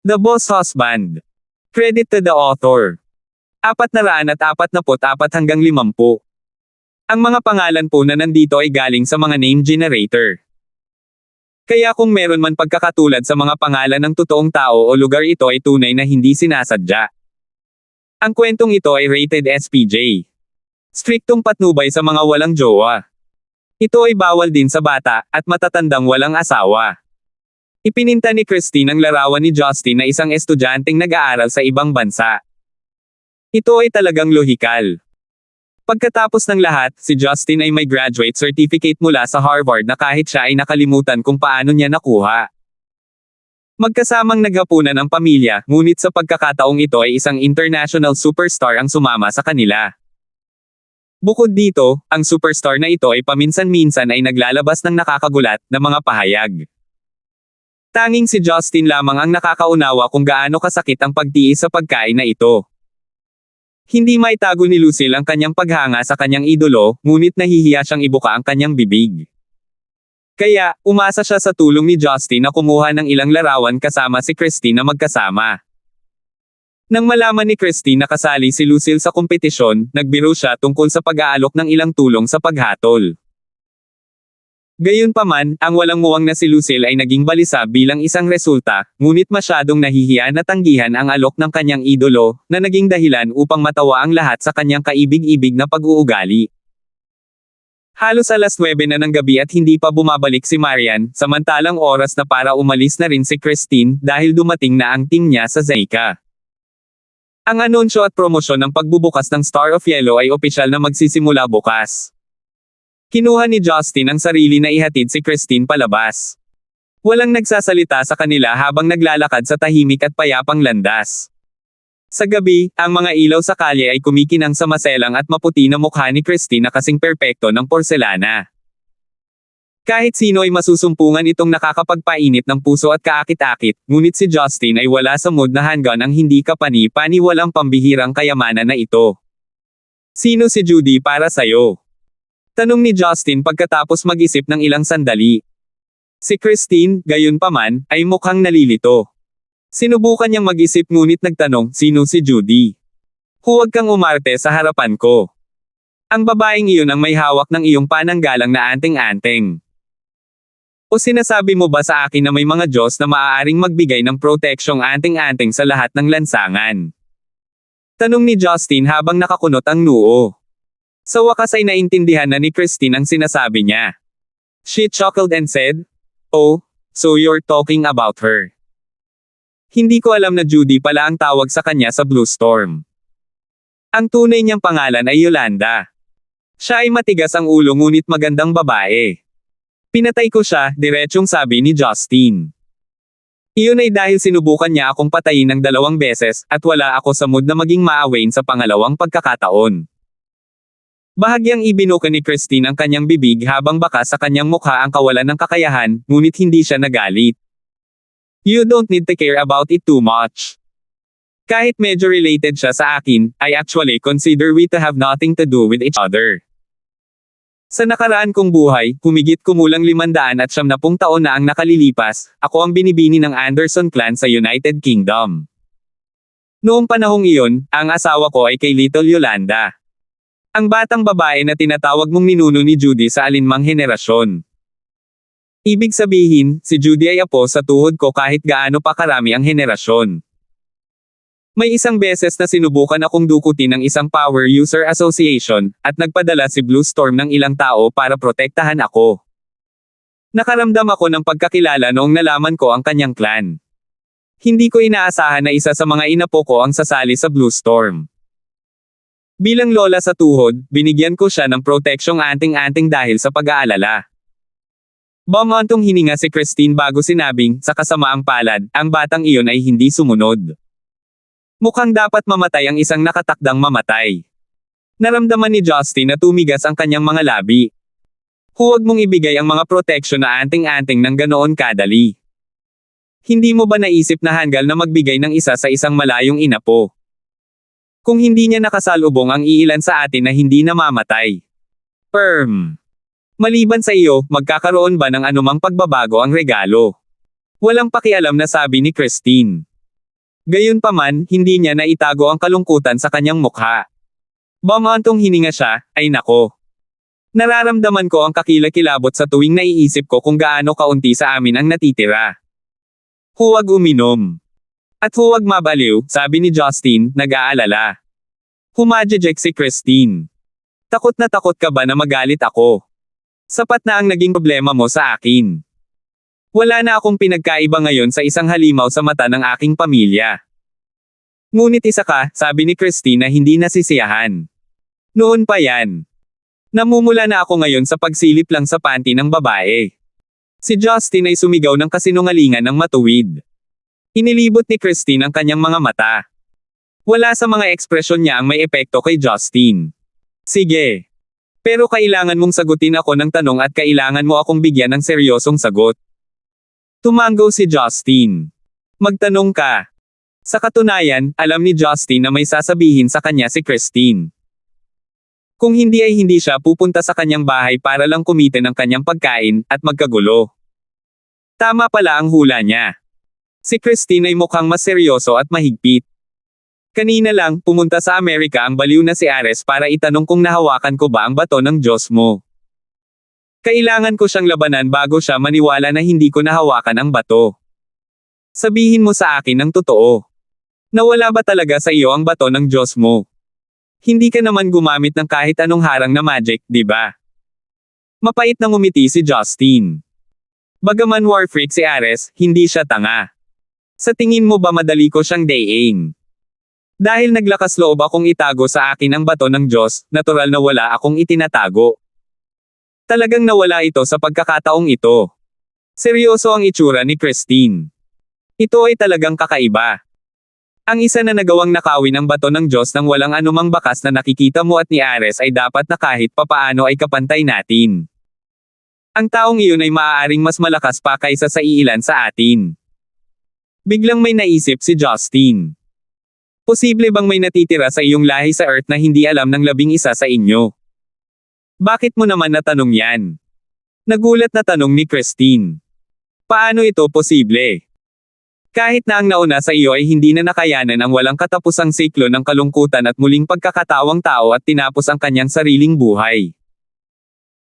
The Boss Husband. Credit to the author. 444 hanggang 50. Ang mga pangalan po na nandito ay galing sa mga name generator. Kaya kung meron man pagkakatulad sa mga pangalan ng totoong tao o lugar, ito ay tunay na hindi sinasadya. Ang kwentong ito ay rated SPJ. Striktong patnubay sa mga walang jowa. Ito ay bawal din sa bata, at matatandang walang asawa. Ipininta ni Christine ang larawan ni Justin na isang estudyanteng nag-aaral sa ibang bansa. Ito ay talagang lohikal. Pagkatapos ng lahat, si Justin ay may graduate certificate mula sa Harvard na kahit siya ay nakalimutan kung paano niya nakuha. Magkasamang naghapunan ang pamilya, ngunit sa pagkakataong ito ay isang international superstar ang sumama sa kanila. Bukod dito, ang superstar na ito ay paminsan-minsan ay naglalabas ng nakakagulat na mga pahayag. Tanging si Justin lamang ang nakakaunawa kung gaano kasakit ang pagtiis sa pagkain na ito. Hindi maitago ni Lucille ang kanyang paghanga sa kanyang idolo, ngunit nahihiya siyang ibuka ang kanyang bibig. Kaya, umasa siya sa tulong ni Justin na kumuha ng ilang larawan kasama si Christine na magkasama. Nang malaman ni Christine na kasali si Lucille sa kompetisyon, nagbiro siya tungkol sa pag-aalok ng ilang tulong sa paghatol. Gayunpaman, ang walang muwang na si Lucille ay naging balisa bilang isang resulta, ngunit masyadong nahihiya na tanggihan ang alok ng kanyang idolo, na naging dahilan upang matawa ang lahat sa kanyang kaibig-ibig na pag-uugali. Halos alas 9 na ng gabi at hindi pa bumabalik si Marian, samantalang oras na para umalis na rin si Christine dahil dumating na ang team niya sa Zayka. Ang anunsyo at promosyon ng pagbubukas ng Star of Yellow ay opisyal na magsisimula bukas. Kinuha ni Justin ang sarili na ihatid si Christine palabas. Walang nagsasalita sa kanila habang naglalakad sa tahimik at payapang landas. Sa gabi, ang mga ilaw sa kalye ay kumikinang sa maselang at maputi na mukha ni Christine na kasing perpekto ng porselana. Kahit sino ay masusumpungan itong nakakapagpainit ng puso at kaakit-akit, ngunit si Justin ay wala sa mood na hanggan ang hindi kapani-pani walang pambihirang kayamanan na ito. Sino si Judy para sayo? Tanong ni Justin pagkatapos mag-isip ng ilang sandali. Si Christine, gayunpaman, ay mukhang nalilito. Sinubukan niyang mag-isip ngunit nagtanong, sino si Judy? Huwag kang umarte sa harapan ko. Ang babaeng iyon ang may hawak ng iyong pananggalang na anting-anting. O sinasabi mo ba sa akin na may mga Diyos na maaaring magbigay ng proteksyong anting-anting sa lahat ng lansangan? Tanong ni Justin habang nakakunot ang noo. Sa wakas ay naintindihan na ni Christine ang sinasabi niya. She chuckled and said, "Oh, so you're talking about her." Hindi ko alam na Judy pala ang tawag sa kanya sa Blue Storm. Ang tunay niyang pangalan ay Yolanda. Siya ay matigas ang ulo ngunit magandang babae. Pinatay ko siya, diretsyong sabi ni Justin. Iyon ay dahil sinubukan niya akong patayin ng 2 beses, at wala ako sa mood na maging maawain sa pangalawang pagkakataon. Bahagyang ibinuka ni Christine ang kanyang bibig habang baka sa kanyang mukha ang kawalan ng kakayahan, ngunit hindi siya nagalit. You don't need to care about it too much. Kahit medyo related siya sa akin, I actually consider we to have nothing to do with each other. Sa nakaraan kong buhay, humigit kumulang 570 taon na ang nakalilipas, ako ang binibini ng Anderson clan sa United Kingdom. Noong panahong iyon, ang asawa ko ay kay Little Yolanda. Ang batang babae na tinatawag mong ninuno ni Judy sa alinmang henerasyon. Ibig sabihin, si Judy ay apo sa tuhod ko kahit gaano pa karami ang henerasyon. May isang beses na sinubukan akong dukutin ng isang Power User Association, at nagpadala si Blue Storm ng ilang tao para protektahan ako. Nakaramdam ako ng pagkakilala noong nalaman ko ang kanyang clan. Hindi ko inaasahan na isa sa mga inapo ko ang sasali sa Blue Storm. Bilang lola sa tuhod, binigyan ko siya ng proteksyong anting-anting dahil sa pag-aalala. Bumantong hininga si Christine bago sinabing, sa kasamaang palad, ang batang iyon ay hindi sumunod. Mukhang dapat mamatay ang isang nakatakdang mamatay. Naramdaman ni Justin na tumigas ang kanyang mga labi. Huwag mong ibigay ang mga proteksyon na anting-anting ng ganoon kadali. Hindi mo ba naisip na hanggal na magbigay ng isa sa isang malayong inapo? Kung hindi niya nakasalubong ang iilan sa atin na hindi namamatay. Maliban sa iyo, magkakaroon ba ng anumang pagbabago ang regalo? Walang pakialam na sabi ni Christine. Gayunpaman, hindi niya naitago ang kalungkutan sa kanyang mukha. Bumantong hininga siya, ay nako. Nararamdaman ko ang kakilakilabot sa tuwing naiisip ko kung gaano kaunti sa amin ang natitira. Huwag uminom. At huwag mabaliw, sabi ni Justin, nag-aalala. Humajejek si Christine. Takot ka ba na magalit ako? Sapat na ang naging problema mo sa akin. Wala na akong pinagkaiba ngayon sa isang halimaw sa mata ng aking pamilya. Ngunit isa ka, sabi ni Christine na hindi nasisiyahan. Noon pa yan. Namumula na ako ngayon sa pagsilip lang sa panty ng babae. Si Justin ay sumigaw ng kasinungalingan ng matuwid. Inilibot ni Christine ang kanyang mga mata. Wala sa mga ekspresyon niya ang may epekto kay Justin. Sige. Pero kailangan mong sagutin ako ng tanong at kailangan mo akong bigyan ng seryosong sagot. Tumango si Justin. Magtanong ka. Sa katunayan, alam ni Justin na may sasabihin sa kanya si Christine. Kung hindi ay hindi siya pupunta sa kanyang bahay para lang kumite ng kanyang pagkain at magkagulo. Tama pala ang hula niya. Si Christine ay mukhang mas seryoso at mahigpit. Kanina lang, pumunta sa Amerika ang baliw na si Ares para itanong kung nahawakan ko ba ang bato ng Diyos mo. Kailangan ko siyang labanan bago siya maniwala na hindi ko nahawakan ang bato. Sabihin mo sa akin ang totoo. Nawala ba talaga sa iyo ang bato ng Diyos mo? Hindi ka naman gumamit ng kahit anong harang na magic, di ba? Mapait na ngumiti si Justin. Bagaman war freak si Ares, hindi siya tanga. Sa tingin mo ba madali ko siyang dayin? Dahil naglakas loob akong itago sa akin ang bato ng Diyos, natural na wala akong itinatago. Talagang nawala ito sa pagkakataong ito. Seryoso ang itsura ni Christine. Ito ay talagang kakaiba. Ang isa na nagawang nakawin ang bato ng Diyos nang walang anumang bakas na nakikita mo at ni Ares ay dapat na kahit papaano ay kapantay natin. Ang taong iyon ay maaaring mas malakas pa kaysa sa iilan sa atin. Biglang may naisip si Justin. Posible bang may natitira sa iyong lahi sa Earth na hindi alam ng 11 sa inyo? Bakit mo naman natanong yan? Nagulat na tanong ni Christine. Paano ito posible? Kahit na ang nauna sa iyo ay hindi na nakayanan ang walang katapusang siklo ng kalungkutan at muling pagkakatawang tao at tinapos ang kanyang sariling buhay.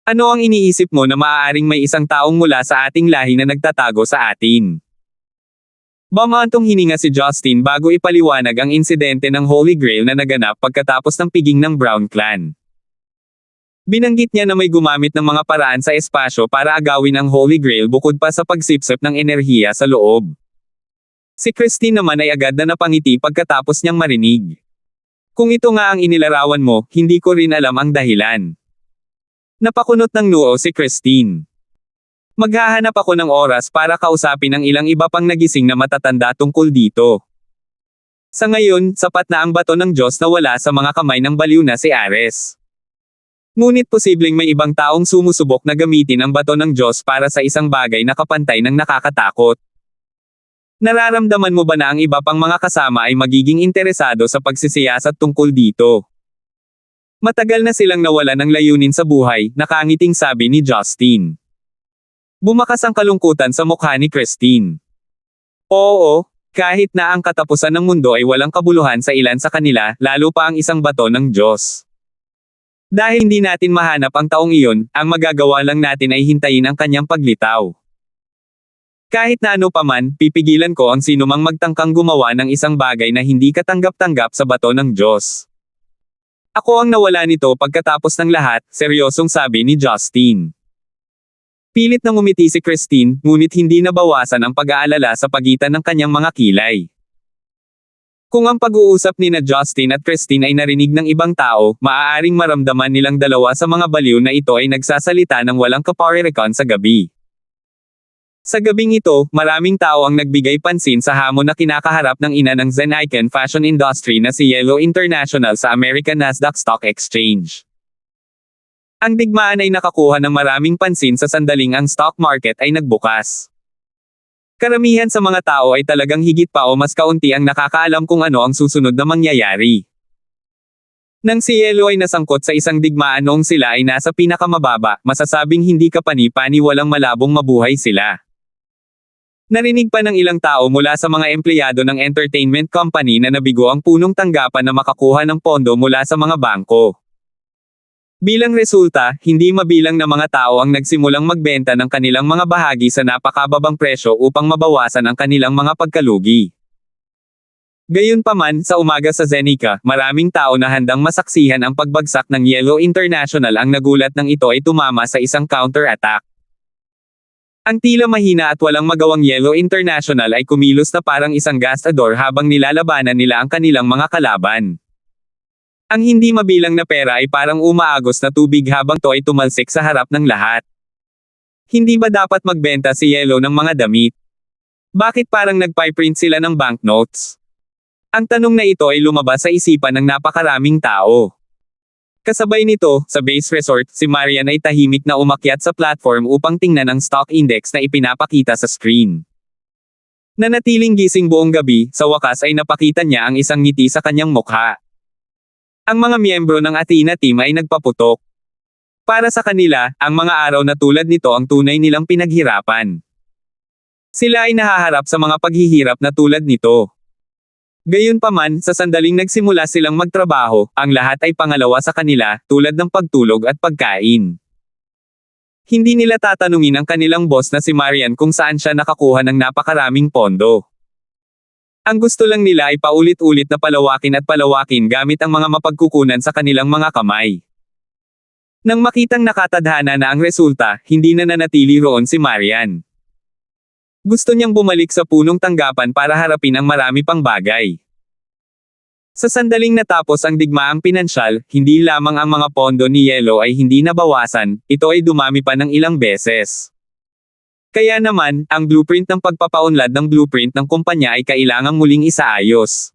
Ano ang iniisip mo na maaaring may isang taong mula sa ating lahi na nagtatago sa atin? Bumantong hininga si Justin bago ipaliwanag ang insidente ng Holy Grail na naganap pagkatapos ng piging ng Brown Clan. Binanggit niya na may gumamit ng mga paraan sa espasyo para agawin ang Holy Grail bukod pa sa pagsipsip ng enerhiya sa loob. Si Christine naman ay agad na napangiti pagkatapos niyang marinig. Kung ito nga ang inilarawan mo, hindi ko rin alam ang dahilan. Napakunot ng noo si Christine. Maghahanap ako ng oras para kausapin ang ilang iba pang nagising na matatanda tungkol dito. Sa ngayon, sapat na ang bato ng Diyos na wala sa mga kamay ng baliw na si Ares. Ngunit posibleng may ibang taong sumusubok na gamitin ang bato ng Diyos para sa isang bagay na kapantay ng nakakatakot. Nararamdaman mo ba na ang iba pang mga kasama ay magiging interesado sa pagsisiyasat tungkol dito? Matagal na silang nawala ng layunin sa buhay, nakangiting sabi ni Justin. Bumakas ang kalungkutan sa mukha ni Christine. Oo, kahit na ang katapusan ng mundo ay walang kabuluhan sa ilan sa kanila, lalo pa ang isang bato ng Diyos. Dahil hindi natin mahanap ang taong iyon, ang magagawa lang natin ay hintayin ang kanyang paglitaw. Kahit na ano paman, pipigilan ko ang sinumang magtangkang gumawa ng isang bagay na hindi katanggap-tanggap sa bato ng Diyos. Ako ang nawala nito pagkatapos ng lahat, seryosong sabi ni Justin. Pilit na ngumiti si Christine, ngunit hindi nabawasan ang pag-aalala sa pagitan ng kanyang mga kilay. Kung ang pag-uusap ni Justin at Christine ay narinig ng ibang tao, maaaring maramdaman nilang dalawa sa mga baliw na ito ay nagsasalita ng walang kaparerekan sa gabi. Sa gabing ito, maraming tao ang nagbigay pansin sa hamon na kinakaharap ng ina ng Zen icon fashion industry na si Yellow International sa American Nasdaq Stock Exchange. Ang digmaan ay nakakuha ng maraming pansin sa sandaling ang stock market ay nagbukas. Karamihan sa mga tao ay talagang higit pa o mas kaunti ang nakakaalam kung ano ang susunod na mangyayari. Nang si Yellow ay nasangkot sa isang digmaan noong sila ay nasa pinakamababa, masasabing hindi kapani-pani walang malabong mabuhay sila. Narinig pa ng ilang tao mula sa mga empleyado ng entertainment company na nabigo ang punong tanggapan na makakuha ng pondo mula sa mga bangko. Bilang resulta, hindi mabilang na mga tao ang nagsimulang magbenta ng kanilang mga bahagi sa napakababang presyo upang mabawasan ang kanilang mga pagkalugi. Gayunpaman, sa umaga sa Zenica, maraming tao na handang masaksihan ang pagbagsak ng Yellow International ang nagulat nang ito ay tumama sa isang counter-attack. Ang tila mahina at walang magawang Yellow International ay kumilos na parang isang gastador habang nilalabanan nila ang kanilang mga kalaban. Ang hindi mabilang na pera ay parang umaagos na tubig habang to ay tumalsik sa harap ng lahat. Hindi ba dapat magbenta si Yellow ng mga damit? Bakit parang nagpa-print sila ng banknotes? Ang tanong na ito ay lumabas sa isipan ng napakaraming tao. Kasabay nito, sa base resort, si Marian ay tahimik na umakyat sa platform upang tingnan ang stock index na ipinapakita sa screen. Nanatiling gising buong gabi, sa wakas ay napakita niya ang isang ngiti sa kanyang mukha. Ang mga miyembro ng Athena team ay nagpaputok. Para sa kanila, ang mga araw na tulad nito ang tunay nilang pinaghirapan. Sila ay nahaharap sa mga paghihirap na tulad nito. Gayunpaman, sa sandaling nagsimula silang magtrabaho, ang lahat ay pangalawa sa kanila, tulad ng pagtulog at pagkain. Hindi nila tatanungin ang kanilang boss na si Marian kung saan siya nakakuha ng napakaraming pondo. Ang gusto lang nila ay paulit-ulit na palawakin gamit ang mga mapagkukunan sa kanilang mga kamay. Nang makitang nakatadhana na ang resulta, hindi na nanatili roon si Marian. Gusto niyang bumalik sa punong tanggapan para harapin ang marami pang bagay. Sa sandaling natapos ang digmaang pinansyal, hindi lamang ang mga pondo ni Yellow ay hindi nabawasan, ito ay dumami pa ng ilang beses. Kaya naman, ang blueprint ng pagpapaunlad ng blueprint ng kumpanya ay kailangang muling isaayos.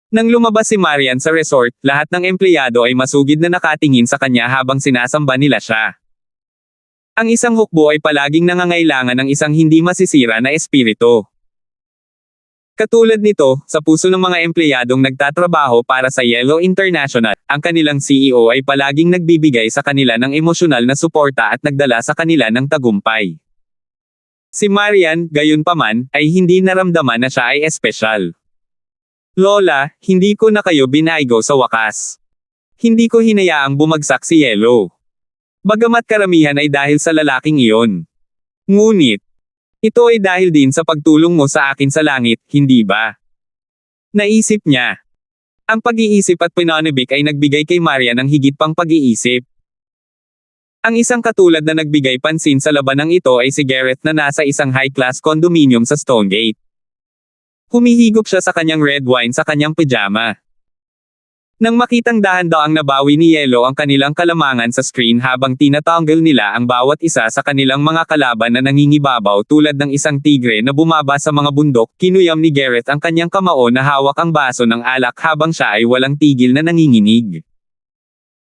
Nang lumabas si Marian sa resort, lahat ng empleyado ay masugid na nakatingin sa kanya habang sinasamba nila siya. Ang isang hukbo ay palaging nangangailangan ng isang hindi masisira na espiritu. Katulad nito, sa puso ng mga empleyadong nagtatrabaho para sa Yellow International, ang kanilang CEO ay palaging nagbibigay sa kanila ng emosyonal na suporta at nagdala sa kanila ng tagumpay. Si Marian, gayunpaman, ay hindi naramdaman na siya ay espesyal. Lola, hindi ko na kayo binaygo sa wakas. Hindi ko hinayaang bumagsak si Yellow. Bagamat karamihan ay dahil sa lalaking iyon. Ngunit, ito ay dahil din sa pagtulong mo sa akin sa langit, hindi ba? Naisip niya. Ang pag-iisip at pananabik ay nagbigay kay Maria ng higit pang pag-iisip. Ang isang katulad na nagbigay pansin sa labanang ito ay si Gareth na nasa isang high-class condominium sa Stonegate. Humihigop siya sa kanyang red wine sa kanyang pajama. Nang makitang dahan-daang nabawi ni Yellow ang kanilang kalamangan sa screen habang tinatanggal nila ang bawat isa sa kanilang mga kalaban na nangingibabaw tulad ng isang tigre na bumaba sa mga bundok, kinuyam ni Gareth ang kanyang kamao na hawak ang baso ng alak habang siya ay walang tigil na nanginginig.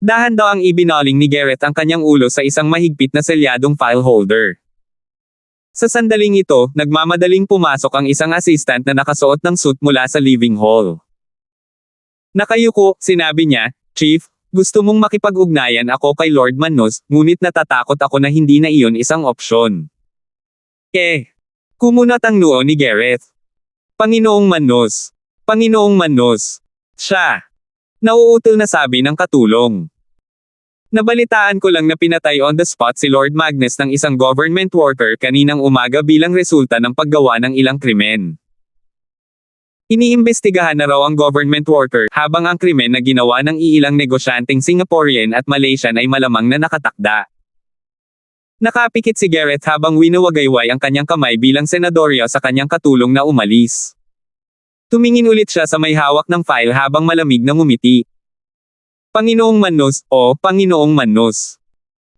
Dahan-daang ibinaling ni Gareth ang kanyang ulo sa isang mahigpit na selyadong file holder. Sa sandaling ito, nagmamadaling pumasok ang isang assistant na nakasuot ng suit mula sa living hall. Nakayuko, sinabi niya, "Chief, gusto mong makipag-ugnayan ako kay Lord Manos, ngunit natatakot ako na hindi na iyon isang opsyon." Kumunat ang noo ni Gareth. "Panginoong Manos. Panginoong Manos. Siya." Nauutal na sabi ng katulong. "Nabalitaan ko lang na pinatay on the spot si Lord Magnus ng isang government worker kaninang umaga bilang resulta ng paggawa ng ilang krimen. Iniimbestigahan na raw ang government worker, habang ang krimen na ginawa ng iilang negosyanteng Singaporean at Malaysian ay malamang na nakatakda." Nakapikit si Gareth habang winawagayway ang kanyang kamay bilang senadorya sa kanyang katulong na umalis. Tumingin ulit siya sa may hawak ng file habang malamig na ngumiti. "Panginoong Manos, o Panginoong Manos.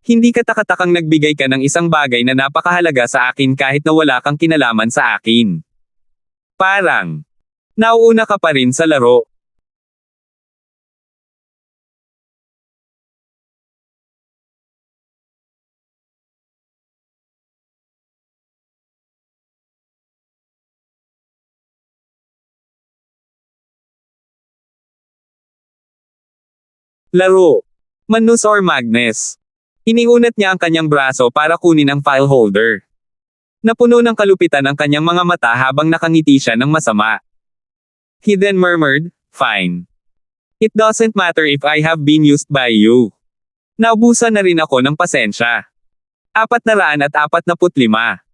Hindi ka takatakang nagbigay ka ng isang bagay na napakahalaga sa akin kahit na wala kang kinalaman sa akin. Parang nauuna ka pa rin sa laro." Laro. Manus or Magnus. Iniunat niya ang kanyang braso para kunin ang file holder. Napuno ng kalupitan ang kanyang mga mata habang nakangiti siya ng masama. He then murmured, "Fine. It doesn't matter if I have been used by you." Naubusan na rin ako ng pasensya. 445.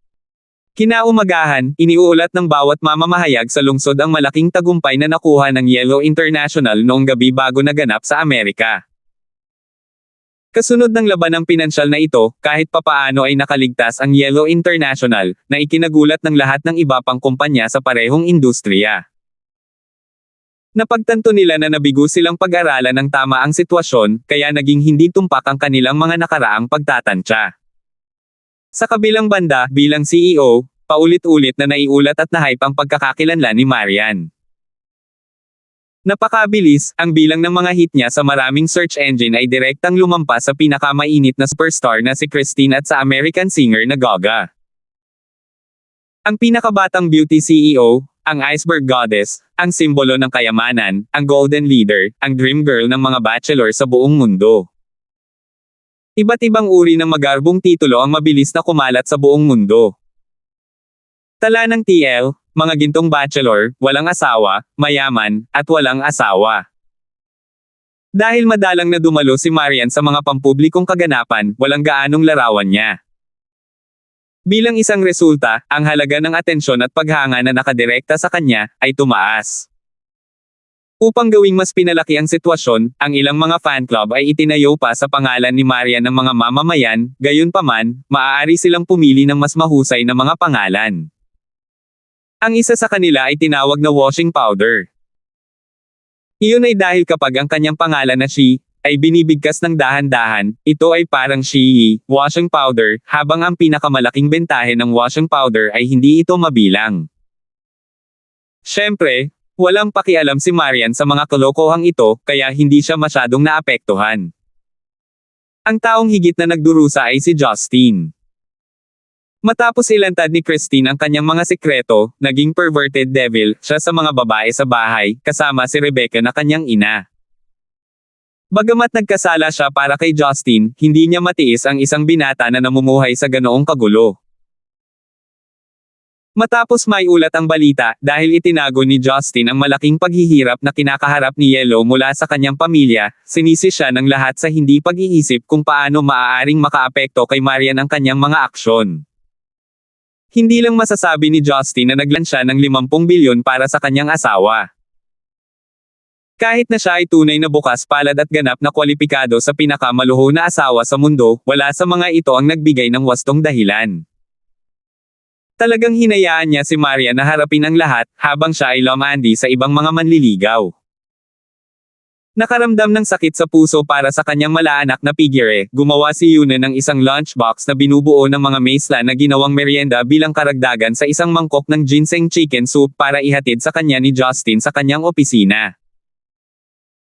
Kinaumagahan, iniuulat ng bawat mamamahayag sa lungsod ang malaking tagumpay na nakuha ng Yellow International noong gabi bago naganap sa Amerika. Kasunod ng labanang pinansyal na ito, kahit papaano ay nakaligtas ang Yellow International, na ikinagulat ng lahat ng iba pang kumpanya sa parehong industriya. Napagtanto nila na nabigo silang pag-aralan ng tama ang sitwasyon, kaya naging hindi tumpak ang kanilang mga nakaraang pagtatantya. Sa kabilang banda, bilang CEO, paulit-ulit na naiulat at nahype ang pagkakakilanlan ni Marian. Napakabilis, ang bilang ng mga hit niya sa maraming search engine ay direktang lumampas sa pinakamainit na superstar na si Christine at sa American singer na Gaga. Ang pinakabatang beauty CEO, ang Iceberg Goddess, ang simbolo ng kayamanan, ang Golden Leader, ang dream girl ng mga bachelor sa buong mundo. Iba't ibang uri ng magarbong titulo ang mabilis na kumalat sa buong mundo. Tala ng TL, mga gintong bachelor, walang asawa, mayaman, at walang asawa. Dahil madalang na dumalo si Marian sa mga pampublikong kaganapan, walang gaanong larawan niya. Bilang isang resulta, ang halaga ng atensyon at paghanga na nakadirekta sa kanya, ay tumaas. Upang gawing mas pinalaki ang sitwasyon, ang ilang mga fan club ay itinayo pa sa pangalan ni Marian ng mga mamamayan, gayunpaman, maaari silang pumili ng mas mahusay na mga pangalan. Ang isa sa kanila ay tinawag na washing powder. Iyon ay dahil kapag ang kanyang pangalan na she, ay binibigkas ng dahan-dahan, ito ay parang she, washing powder, habang ang pinakamalaking bentahe ng washing powder ay hindi ito mabilang. Siyempre, walang pakialam si Marian sa mga kalokohang ito, kaya hindi siya masyadong naapektuhan. Ang taong higit na nagdurusa ay si Justin. Matapos ilantad ni Christine ang kanyang mga sekreto, naging perverted devil siya sa mga babae sa bahay, kasama si Rebecca na kanyang ina. Bagamat nagkasala siya para kay Justin, hindi niya matiis ang isang binata na namumuhay sa ganoong kagulo. Matapos may ulat ang balita, dahil itinago ni Justin ang malaking paghihirap na kinakaharap ni Yellow mula sa kanyang pamilya, sinisi siya ng lahat sa hindi pag-iisip kung paano maaaring makaapekto kay Marian ang kanyang mga aksyon. Hindi lang masasabi ni Justin na naglansya ng 50 bilyon para sa kanyang asawa. Kahit na siya ay tunay na bukas palad at ganap na kwalipikado sa pinakamaluho na asawa sa mundo, wala sa mga ito ang nagbigay ng wastong dahilan. Talagang hinayaan niya si Marian na harapin ang lahat, habang siya ay lumandi sa ibang mga manliligaw. Nakaramdam ng sakit sa puso para sa kanyang malaanak na figure, gumawa si Yuna ng isang lunchbox na binubuo ng mga mesla na ginawang merienda bilang karagdagan sa isang mangkok ng ginseng chicken soup para ihatid sa kanya ni Justin sa kanyang opisina.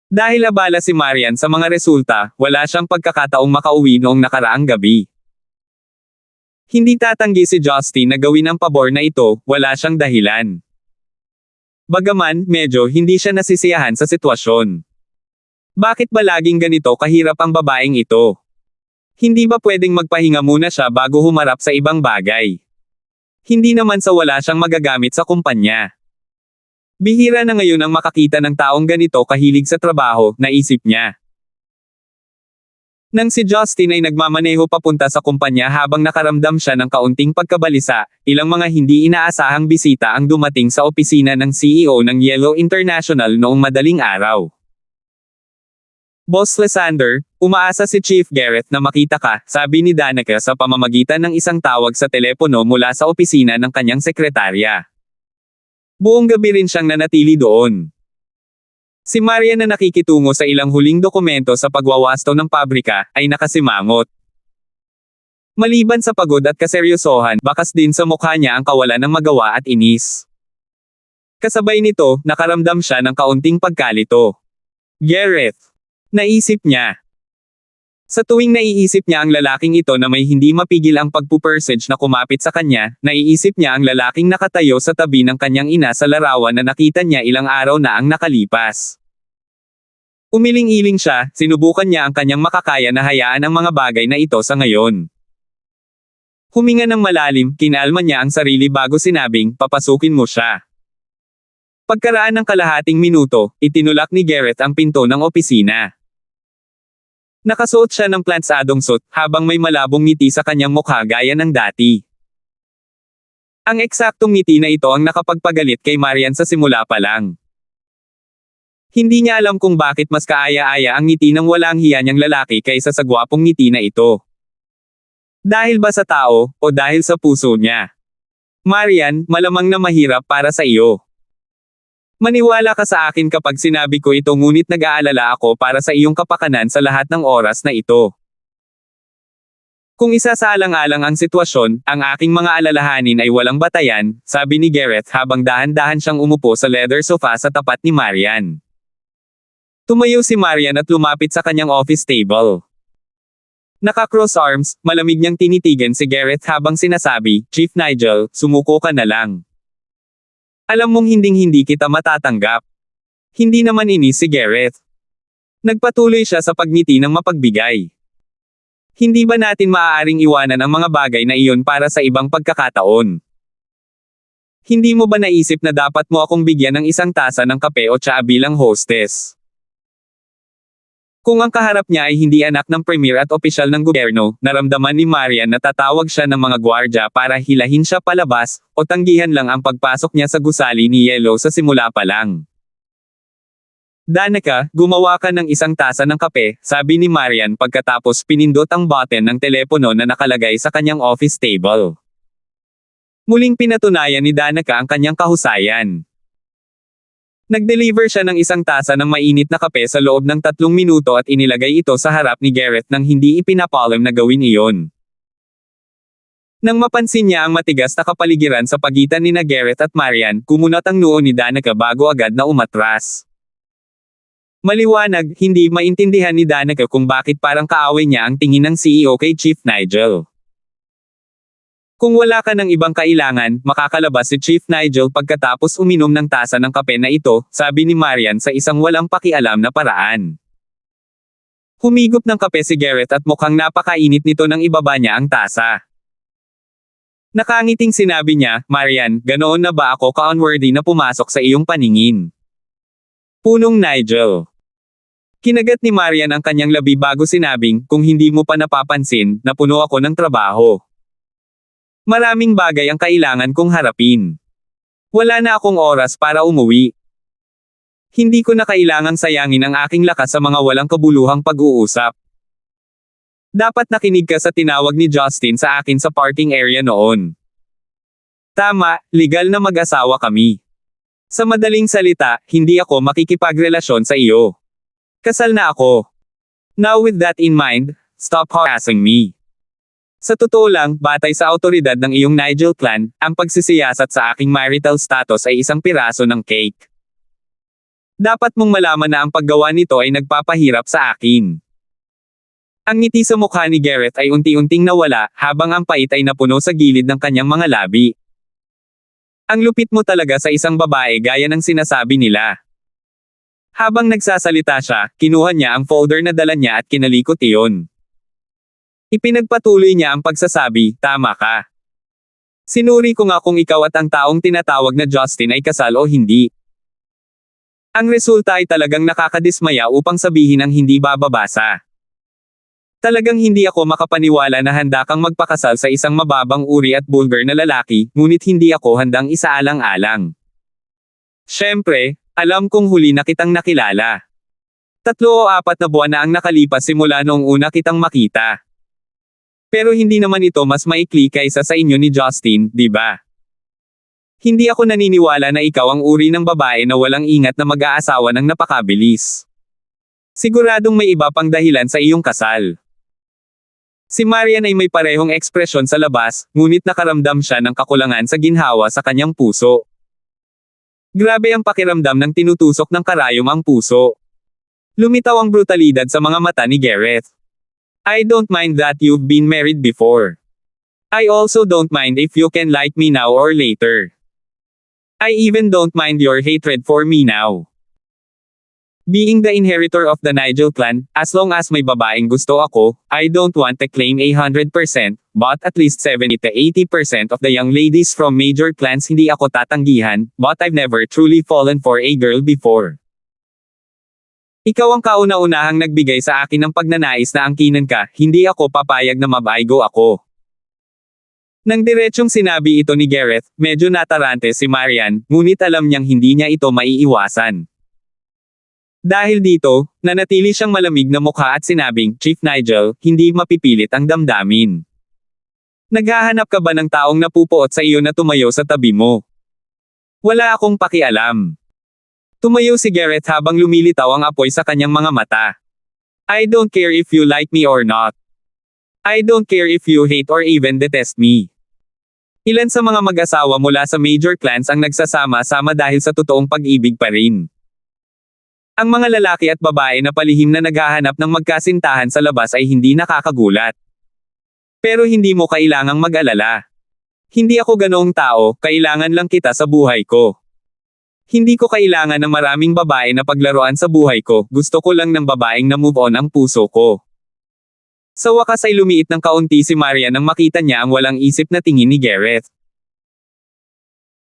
Dahil abala si Marian sa mga resulta, wala siyang pagkakataong makauwi noong nakaraang gabi. Hindi tatanggi si Justin na gawin ang pabor na ito, wala siyang dahilan. Bagaman, medyo hindi siya nasisiyahan sa sitwasyon. Bakit ba laging ganito kahirap ang babaeng ito? Hindi ba pwedeng magpahinga muna siya bago humarap sa ibang bagay? Hindi naman sa wala siyang magagamit sa kumpanya. Bihira na ngayon ang makakita ng taong ganito kahilig sa trabaho, naisip niya. Nang si Justin ay nagmamaneho papunta sa kumpanya habang nakaramdam siya ng kaunting pagkabalisa, ilang mga hindi inaasahang bisita ang dumating sa opisina ng CEO ng Yellow International noong madaling araw. Boss Lysander, umaasa si Chief Garrett na makita ka, sabi ni Danica sa pamamagitan ng isang tawag sa telepono mula sa opisina ng kanyang sekretarya. Buong gabi rin siyang nanatili doon. Si Marian na nakikitungo sa ilang huling dokumento sa pagwawasto ng pabrika, ay nakasimangot. Maliban sa pagod at kaseryosohan, bakas din sa mukha niya ang kawalan ng magawa at inis. Kasabay nito, nakaramdam siya ng kaunting pagkalito. Garrett! Naisip niya. Sa tuwing naiisip niya ang lalaking ito na may hindi mapigil ang pagpupursage na kumapit sa kanya, naiisip niya ang lalaking nakatayo sa tabi ng kanyang ina sa larawan na nakita niya ilang araw na ang nakalipas. Umiling-iling siya, sinubukan niya ang kanyang makakaya na hayaan ang mga bagay na ito sa ngayon. Huminga ng malalim, kinalma niya ang sarili bago sinabing, papasukin mo siya. Pagkaraan ng kalahating minuto, itinulak ni Gareth ang pinto ng opisina. Nakasuot siya ng plantsadong suit, habang may malabong ngiti sa kanyang mukha gaya ng dati. Ang eksaktong ngiti na ito ang nakapagpagalit kay Marian sa simula pa lang. Hindi niya alam kung bakit mas kaaya-aya ang ngiti ng walang hiya niyang lalaki kaysa sa gwapong ngiti na ito. Dahil ba sa tao, o dahil sa puso niya? Marian, malamang na mahirap para sa iyo. Maniwala ka sa akin kapag sinabi ko ito, ngunit nag-aalala ako para sa iyong kapakanan sa lahat ng oras na ito. Kung isasaalang-alang ang sitwasyon, ang aking mga alalahanin ay walang batayan, sabi ni Gareth habang dahan-dahan siyang umupo sa leather sofa sa tapat ni Marian. Tumayo si Marian at lumapit sa kanyang office table. Naka-cross arms, malamig niyang tinitigan si Gareth habang sinasabi, Chief Nigel, sumuko ka na lang. Alam mong hinding-hindi kita matatanggap. Hindi naman inis si Gareth. Nagpatuloy siya sa pagngiti ng mapagbigay. Hindi ba natin maaaring iwanan ang mga bagay na iyon para sa ibang pagkakataon? Hindi mo ba naisip na dapat mo akong bigyan ng isang tasa ng kape o tsaa bilang hostess? Kung ang kaharap niya ay hindi anak ng premier at opisyal ng gobyerno, naramdaman ni Marian na tatawag siya ng mga gwardya para hilahin siya palabas, o tanggihan lang ang pagpasok niya sa gusali ni Yellow sa simula pa lang. Danica, gumawa ka ng isang tasa ng kape, sabi ni Marian pagkatapos pinindot ang button ng telepono na nakalagay sa kanyang office table. Muling pinatunayan ni Danica ang kanyang kahusayan. Nag-deliver siya ng isang tasa ng mainit na kape sa loob ng 3 minuto at inilagay ito sa harap ni Gareth nang hindi ipinapalam na gawin iyon. Nang mapansin niya ang matigas na kapaligiran sa pagitan ni Gareth at Marian, kumunat ang noo ni Danica bago agad na umatras. Maliwanag, hindi maintindihan ni Danica kung bakit parang kaaway niya ang tingin ng CEO kay Chief Nigel. Kung wala ka ng ibang kailangan, makakalabas si Chief Nigel pagkatapos uminom ng tasa ng kape na ito, sabi ni Marian sa isang walang pakialam na paraan. Humigop ng kape si Gareth at mukhang napakainit nito nang ibaba niya ang tasa. Nakangiting sinabi niya, Marian, ganoon na ba ako ka-unworthy na pumasok sa iyong paningin? Punong Nigel. Kinagat ni Marian ang kanyang labi bago sinabing, kung hindi mo pa napapansin, napuno ako ng trabaho. Maraming bagay ang kailangan kong harapin. Wala na akong oras para umuwi. Hindi ko na kailangang sayangin ang aking lakas sa mga walang kabuluhang pag-uusap. Dapat nakinig ka sa tinawag ni Justin sa akin sa parking area noon. Tama, legal na mag-asawa kami. Sa madaling salita, hindi ako makikipagrelasyon sa iyo. Kasal na ako. Now with that in mind, stop harassing me. Sa totoo lang, batay sa autoridad ng iyong Nigel clan, ang pagsisiyasat sa aking marital status ay isang piraso ng cake. Dapat mong malaman na ang paggawa nito ay nagpapahirap sa akin. Ang ngiti sa mukha ni Gareth ay unti-unting nawala, habang ang pait ay napuno sa gilid ng kanyang mga labi. Ang lupit mo talaga sa isang babae gaya ng sinasabi nila. Habang nagsasalita siya, kinuha niya ang folder na dala niya at kinalikot iyon. Ipinagpatuloy niya ang pagsasabi, tama ka. Sinuri ko nga kung ikaw at ang taong tinatawag na Justin ay kasal o hindi. Ang resulta ay talagang nakakadismaya upang sabihin ang hindi bababasa. Talagang hindi ako makapaniwala na handa kang magpakasal sa isang mababang uri at bulgar na lalaki, ngunit hindi ako handang isaalang-alang. Siyempre, alam kong huli na kitang nakilala. 3 o 4 na buwan na ang nakalipas simula noong una kitang makita. Pero hindi naman ito mas maikli kaysa sa inyo ni Justin, di ba? Hindi ako naniniwala na ikaw ang uri ng babae na walang ingat na mag-aasawa ng napakabilis. Siguradong may iba pang dahilan sa iyong kasal. Si Marian ay may parehong ekspresyon sa labas, ngunit nakaramdam siya ng kakulangan sa ginhawa sa kanyang puso. Grabe ang pakiramdam ng tinutusok ng karayom ang puso. Lumitaw ang brutalidad sa mga mata ni Gareth. I don't mind that you've been married before. I also don't mind if you can like me now or later. I even don't mind your hatred for me now. Being the inheritor of the Nigel clan, as long as may babaeng gusto ako, I don't want to claim 100%, but at least 70 to 80% of the young ladies from major clans hindi ako tatanggihan, but I've never truly fallen for a girl before. Ikaw ang kauna-unahang nagbigay sa akin ng pagnanais na angkinan ka, hindi ako papayag na mabaigo ako. Nang diretsong sinabi ito ni Gareth, medyo natarante si Marian, ngunit alam niyang hindi niya ito maiiwasan. Dahil dito, nanatili siyang malamig na mukha at sinabing, Chief Nigel, hindi mapipilit ang damdamin. Naghahanap ka ba ng taong napupuot sa iyo na tumayo sa tabi mo? Wala akong pakialam. Tumayo si Gareth habang lumilitaw ang apoy sa kanyang mga mata. I don't care if you like me or not. I don't care if you hate or even detest me. Ilan sa mga mag-asawa mula sa major clans ang nagsasama-sama dahil sa totoong pag-ibig pa rin. Ang mga lalaki at babae na palihim na naghahanap ng magkasintahan sa labas ay hindi nakakagulat. Pero hindi mo kailangang mag-alala. Hindi ako ganoong tao, kailangan lang kita sa buhay ko. Hindi ko kailangan ng maraming babae na paglaruan sa buhay ko, gusto ko lang ng babaeng na move on ang puso ko. Sa wakas ay lumiit ng kaunti si Marian nang makita niya ang walang isip na tingin ni Gareth.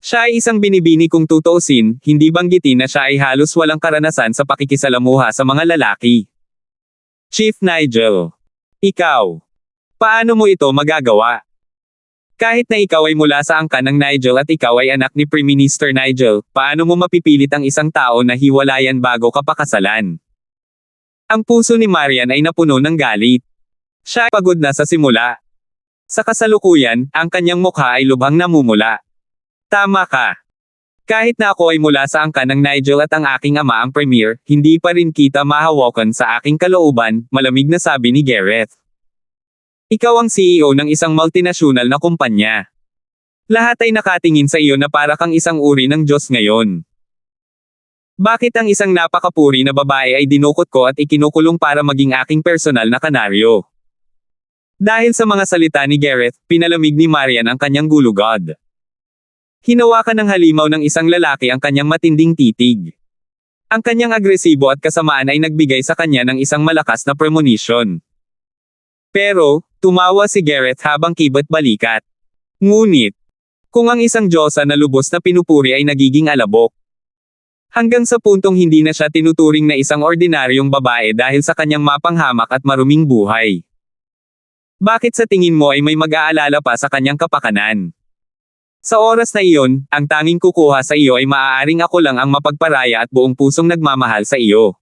Siya ay isang binibini kung tutuusin, hindi banggitin na siya ay halos walang karanasan sa pakikisalamuha sa mga lalaki. Chief Nigel. Ikaw. Paano mo ito magagawa? Kahit na ikaw ay mula sa angkan ng Nigel at ikaw ay anak ni Prime Minister Nigel, paano mo mapipilit ang isang tao na hiwalayan bago ka pakasalan? Ang puso ni Marian ay napuno ng galit. Siya ay pagod na sa simula. Sa kasalukuyan, ang kanyang mukha ay lubhang namumula. Tama ka. Kahit na ako ay mula sa angkan ng Nigel at ang aking ama ang premier, hindi pa rin kita mahawakan sa aking kalooban, malamig na sabi ni Gareth. Ikaw ang CEO ng isang multinational na kumpanya. Lahat ay nakatingin sa iyo na para kang isang uri ng Diyos ngayon. Bakit ang isang napakapuri na babae ay dinukot ko at ikinukulong para maging aking personal na kanaryo? Dahil sa mga salita ni Gareth, pinalamig ni Marian ang kanyang gulugod. Hinawakan ng halimaw ng isang lalaki ang kanyang matinding titig. Ang kanyang agresibo at kasamaan ay nagbigay sa kanya ng isang malakas na premonition. Pero, tumawa si Gareth habang kibat balikat. Ngunit, kung ang isang Diyosa na lubos na pinupuri ay nagiging alabok. Hanggang sa puntong hindi na siya tinuturing na isang ordinaryong babae dahil sa kanyang mapanghamak at maruming buhay. Bakit sa tingin mo ay may mag-aalala pa sa kanyang kapakanan? Sa oras na iyon, ang tanging kukuha sa iyo ay maaaring ako lang ang mapagparaya at buong pusong nagmamahal sa iyo.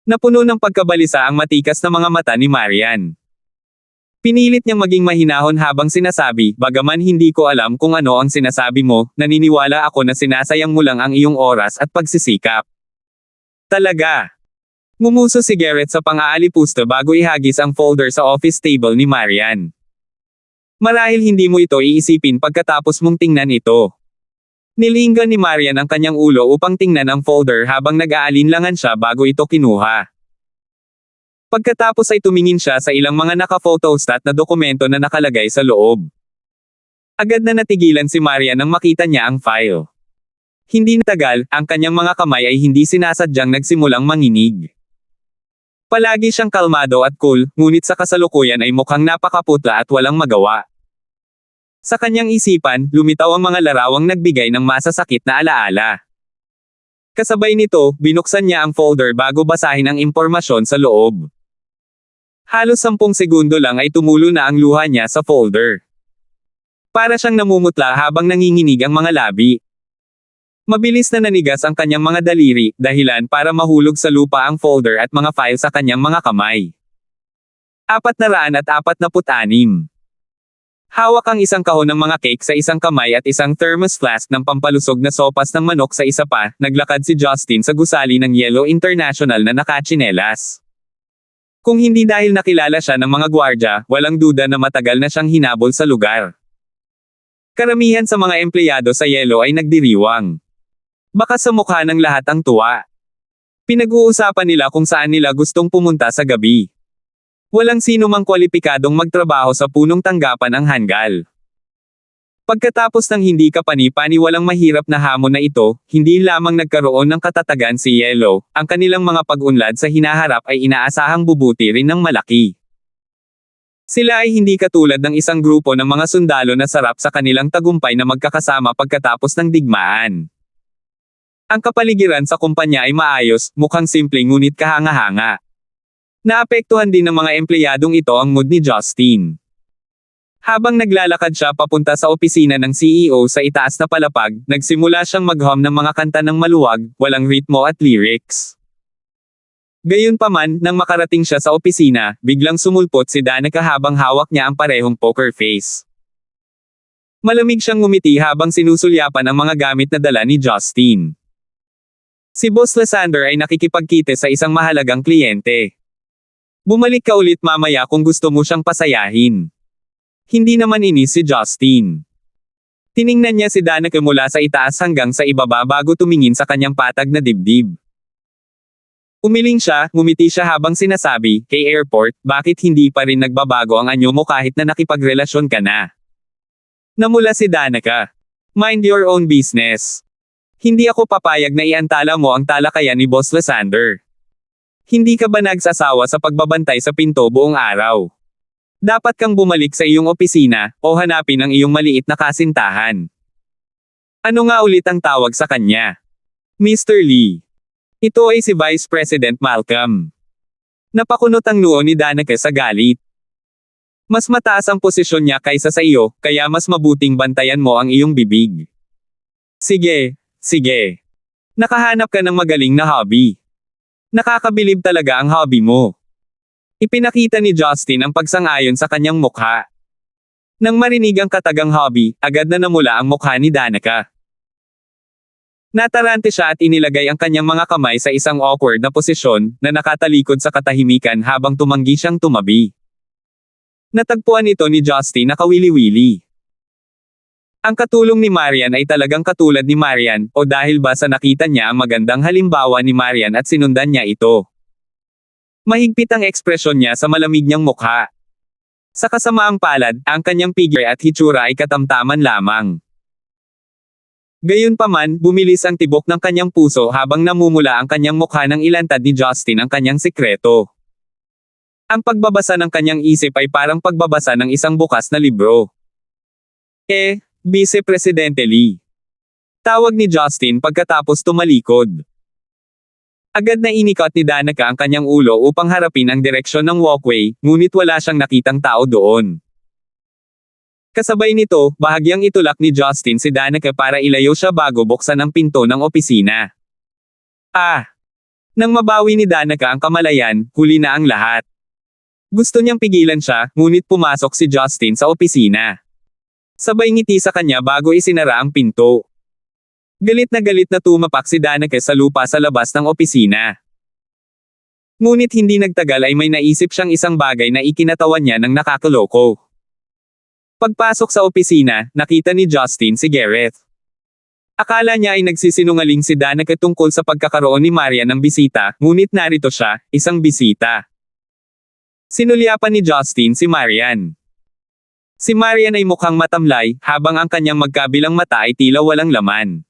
Napuno ng pagkabalisa ang matikas na mga mata ni Marian. Pinilit niyang maging mahinahon habang sinasabi, bagaman hindi ko alam kung ano ang sinasabi mo, naniniwala ako na sinasayang mo lang ang iyong oras at pagsisikap. Talaga. Ngumuso si Gareth sa pang-aalipusta bago ihagis ang folder sa office table ni Marian. Marahil hindi mo ito iisipin pagkatapos mong tingnan ito. Nilinggan ni Marian ang kanyang ulo upang tingnan ang folder habang nag-aalinlangan siya bago ito kinuha. Pagkatapos ay tumingin siya sa ilang mga naka-photostat na dokumento na nakalagay sa loob. Agad na natigilan si Marian nang makita niya ang file. Hindi natagal, ang kanyang mga kamay ay hindi sinasadyang nagsimulang manginig. Palagi siyang kalmado at cool, ngunit sa kasalukuyan ay mukhang napakaputla at walang magawa. Sa kanyang isipan, lumitaw ang mga larawang nagbigay ng masasakit na alaala. Kasabay nito, binuksan niya ang folder bago basahin ang impormasyon sa loob. Halos 10 segundo lang ay tumulo na ang luha niya sa folder. Para siyang namumutla habang nanginginig ang mga labi. Mabilis na nanigas ang kanyang mga daliri, dahilan para mahulog sa lupa ang folder at mga file sa kanyang mga kamay. 446. Hawak ang isang kahon ng mga cake sa isang kamay at isang thermos flask ng pampalusog na sopas ng manok sa isa pa, naglakad si Justin sa gusali ng Yellow International na nakatsinelas. Kung hindi dahil nakilala siya ng mga gwardya, walang duda na matagal na siyang hinabol sa lugar. Karamihan sa mga empleyado sa Yellow ay nagdiriwang. Baka sa mukha ng lahat ang tuwa. Pinag-uusapan nila kung saan nila gustong pumunta sa gabi. Walang sino mang kwalipikadong magtrabaho sa punong tanggapan ang hanggal. Pagkatapos ng hindi kapani-paniwalang mahirap na hamon na ito, hindi lamang nagkaroon ng katatagan si Yellow, ang kanilang mga pag-unlad sa hinaharap ay inaasahang bubuti rin ng malaki. Sila ay hindi katulad ng isang grupo ng mga sundalo na sarap sa kanilang tagumpay na magkakasama pagkatapos ng digmaan. Ang kapaligiran sa kumpanya ay maayos, mukhang simple ngunit kahanga-hanga. Naapektuhan din ng mga empleyadong ito ang mood ni Justin. Habang naglalakad siya papunta sa opisina ng CEO sa itaas na palapag, nagsimula siyang mag-hum ng mga kanta ng maluwag, walang ritmo at lyrics. Gayunpaman, nang makarating siya sa opisina, biglang sumulpot si Danica habang hawak niya ang parehong poker face. Malamig siyang ngumiti habang sinusulyapan ang mga gamit na dala ni Justin. Si Boss Lysander ay nakikipagkite sa isang mahalagang kliyente. Bumalik ka ulit mamaya kung gusto mo siyang pasayahin. Hindi naman inis si Justin. Tiningnan niya si Danica mula sa itaas hanggang sa ibaba bago tumingin sa kanyang patag na dibdib. Umiling siya, ngumiti siya habang sinasabi, kay airport, bakit hindi pa rin nagbabago ang anyo mo kahit na nakipagrelasyon ka na? Namula si Danica. Mind your own business. Hindi ako papayag na iantala mo ang talakayan ni Boss Lysander. Hindi ka ba nagsasawa sa pagbabantay sa pinto buong araw? Dapat kang bumalik sa iyong opisina, o hanapin ang iyong maliit na kasintahan. Ano nga ulit ang tawag sa kanya? Mr. Lee. Ito ay si Vice President Malcolm. Napakunot ang noo ni Danica sa galit. Mas mataas ang posisyon niya kaysa sa iyo, kaya mas mabuting bantayan mo ang iyong bibig. Sige, sige. Nakahanap ka ng magaling na hobby. Nakakabilib talaga ang hobby mo. Ipinakita ni Justin ang pagsang-ayon sa kanyang mukha. Nang marinig ang katagang hobby, agad na namula ang mukha ni Danica. Natarante siya at inilagay ang kanyang mga kamay sa isang awkward na posisyon, na nakatalikod sa katahimikan habang tumanggi siyang tumabi. Natagpuan ito ni Justin na kawili-wili. Ang katulong ni Marian ay talagang katulad ni Marian, o dahil ba sa nakita niya ang magandang halimbawa ni Marian at sinundan niya ito. Mahigpit ang ekspresyon niya sa malamig niyang mukha. Sa kasamaang palad, ang kanyang figure at hitsura ay katamtaman lamang. Gayunpaman, bumilis ang tibok ng kanyang puso habang namumula ang kanyang mukha nang ilantad ni Justin ang kanyang sikreto. Ang pagbabasa ng kanyang isip ay parang pagbabasa ng isang bukas na libro. Vice Presidente Lee. Tawag ni Justin pagkatapos tumalikod. Agad na inikot ni Danica ang kanyang ulo upang harapin ang direksyon ng walkway, ngunit wala siyang nakitang tao doon. Kasabay nito, bahagyang itulak ni Justin si Danica para ilayo siya bago buksan ang pinto ng opisina. Nang mabawi ni Danica ang kamalayan, huli na ang lahat. Gusto niyang pigilan siya, ngunit pumasok si Justin sa opisina. Sabay ngiti sa kanya bago isinara ang pinto. Galit na tumapak si Danica sa lupa sa labas ng opisina. Ngunit hindi nagtagal ay may naisip siyang isang bagay na ikinatawan niya ng nakakaloko. Pagpasok sa opisina, nakita ni Justin si Gareth. Akala niya ay nagsisinungaling si Danica tungkol sa pagkakaroon ni Marian ng bisita, ngunit narito siya, isang bisita. Sinulyapan ni Justin si Marian. Si Marian ay mukhang matamlay, habang ang kanyang magkabilang mata ay tila walang laman.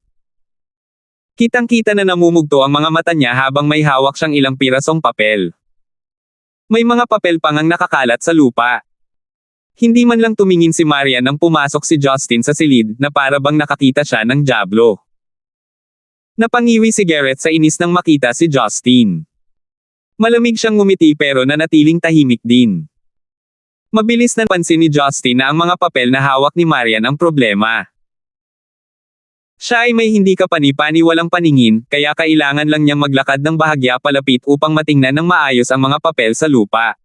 Kitang-kita na namumugto ang mga mata niya habang may hawak siyang ilang pirasong papel. May mga papel pang ang nakakalat sa lupa. Hindi man lang tumingin si Marian nang pumasok si Justin sa silid, na para bang nakakita siya ng dyablo. Napangiwi si Gareth sa inis nang makita si Justin. Malamig siyang ngumiti pero nanatiling tahimik din. Mabilis na pansin ni Justin na ang mga papel na hawak ni Marian ang problema. Siya ay may hindi kapani-paniwalang paningin, kaya kailangan lang niyang maglakad ng bahagya palapit upang matingnan ng maayos ang mga papel sa lupa.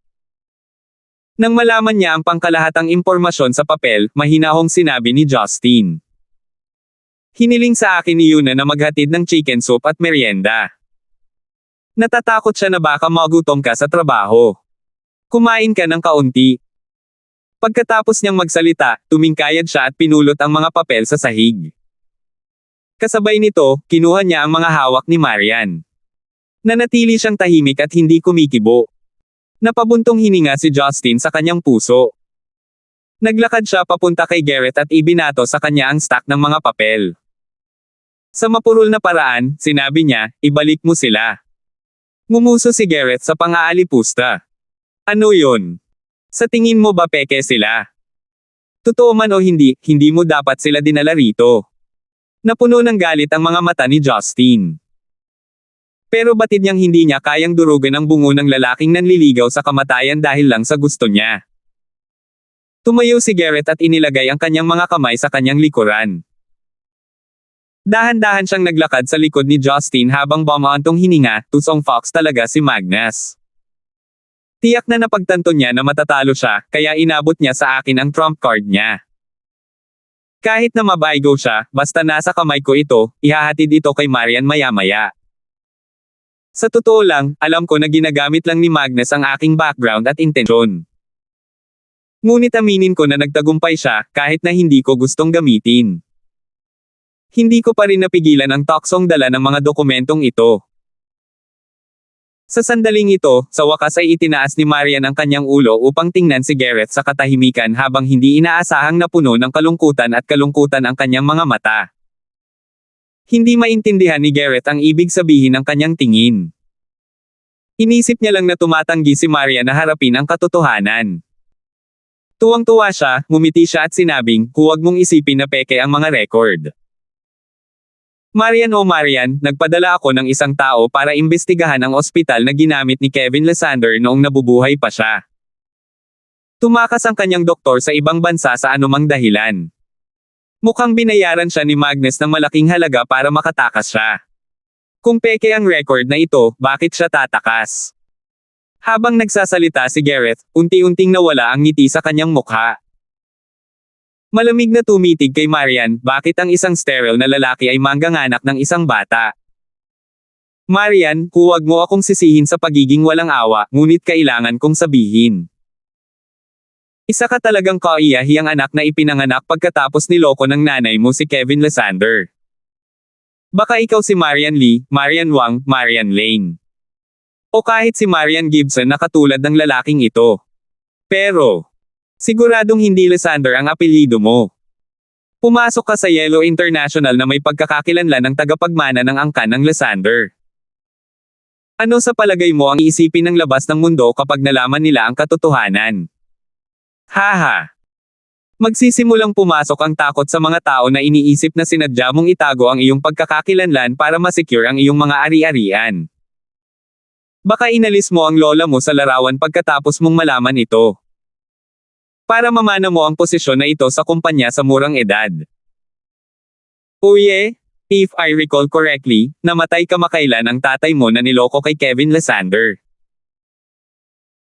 Nang malaman niya ang pangkalahatang impormasyon sa papel, mahinahong sinabi ni Justin. Hiniling sa akin ni Yuna na maghatid ng chicken soup at merienda. Natatakot siya na baka magutom ka sa trabaho. Kumain ka ng kaunti. Pagkatapos niyang magsalita, tumingkayad siya at pinulot ang mga papel sa sahig. Kasabay nito, kinuha niya ang mga hawak ni Marian. Nanatili siyang tahimik at hindi kumikibo. Napabuntong hininga si Justin sa kanyang puso. Naglakad siya papunta kay Garrett at ibinato sa kanya ang stack ng mga papel. Sa mapurol na paraan, sinabi niya, ibalik mo sila. Ngumuso si Garrett sa pang-aalipusta. Ano yun? Sa tingin mo ba peke sila? Totoo man o hindi, hindi mo dapat sila dinala rito. Napuno ng galit ang mga mata ni Justin. Pero batid niyang hindi niya kayang durugan ang bungo ng lalaking nanliligaw sa kamatayan dahil lang sa gusto niya. Tumayo si Garrett at inilagay ang kanyang mga kamay sa kanyang likuran. Dahan-dahan siyang naglakad sa likod ni Justin habang bumaantong hininga, tusong fox talaga si Magnus. Tiyak na napagtanto niya na matatalo siya, kaya inabot niya sa akin ang trump card niya. Kahit na mabaygo siya, basta nasa kamay ko ito, ihahatid ito kay Marian maya-maya. Sa totoo lang, alam ko na ginagamit lang ni Magnus ang aking background at intensyon. Ngunit aminin ko na nagtagumpay siya, kahit na hindi ko gustong gamitin. Hindi ko pa rin napigilan ang toksong dala ng mga dokumentong ito. Sa sandaling ito, sa wakas ay itinaas ni Marian ang kanyang ulo upang tingnan si Garrett sa katahimikan habang hindi inaasahang napuno ng kalungkutan at kalungkutan ang kanyang mga mata. Hindi maintindihan ni Garrett ang ibig sabihin ng kanyang tingin. Inisip niya lang na tumatanggi si Marian na harapin ang katotohanan. Tuwang-tuwa siya, ngumiti siya at sinabing, huwag mong isipin na peke ang mga record. Marian o Marian, nagpadala ako ng isang tao para imbestigahan ang ospital na ginamit ni Kevin Lysander noong nabubuhay pa siya. Tumakas ang kanyang doktor sa ibang bansa sa anumang dahilan. Mukhang binayaran siya ni Magnus ng malaking halaga para makatakas siya. Kung peke ang record na ito, bakit siya tatakas? Habang nagsasalita si Garrett, unti-unting nawala ang ngiti sa kanyang mukha. Malamig na tumitig kay Marian, bakit ang isang sterile na lalaki ay mangganganak ng isang bata? Marian, huwag mo akong sisihin sa pagiging walang awa, ngunit kailangan kong sabihin. Isa ka talagang kaiyahiyang anak na ipinanganak pagkatapos niloko ng nanay mo si Kevin Lysander. Baka ikaw si Marian Lee, Marian Wang, Marian Lane. O kahit si Marian Gibson na katulad ng lalaking ito. Pero, siguradong hindi Lysander ang apelyido mo. Pumasok ka sa Yellow International na may pagkakakilanlan ng tagapagmana ng angkan ng Lysander. Ano sa palagay mo ang iisipin ng labas ng mundo kapag nalaman nila ang katotohanan? Haha! Magsisimulang pumasok ang takot sa mga tao na iniisip na sinadya mong itago ang iyong pagkakakilanlan para masecure ang iyong mga ari-arian. Baka inalis mo ang lola mo sa larawan pagkatapos mong malaman ito. Para mamana mo ang posisyon na ito sa kumpanya sa murang edad. Uye, if I recall correctly, namatay kamakailan ang tatay mo na niloko kay Kevin Lysander.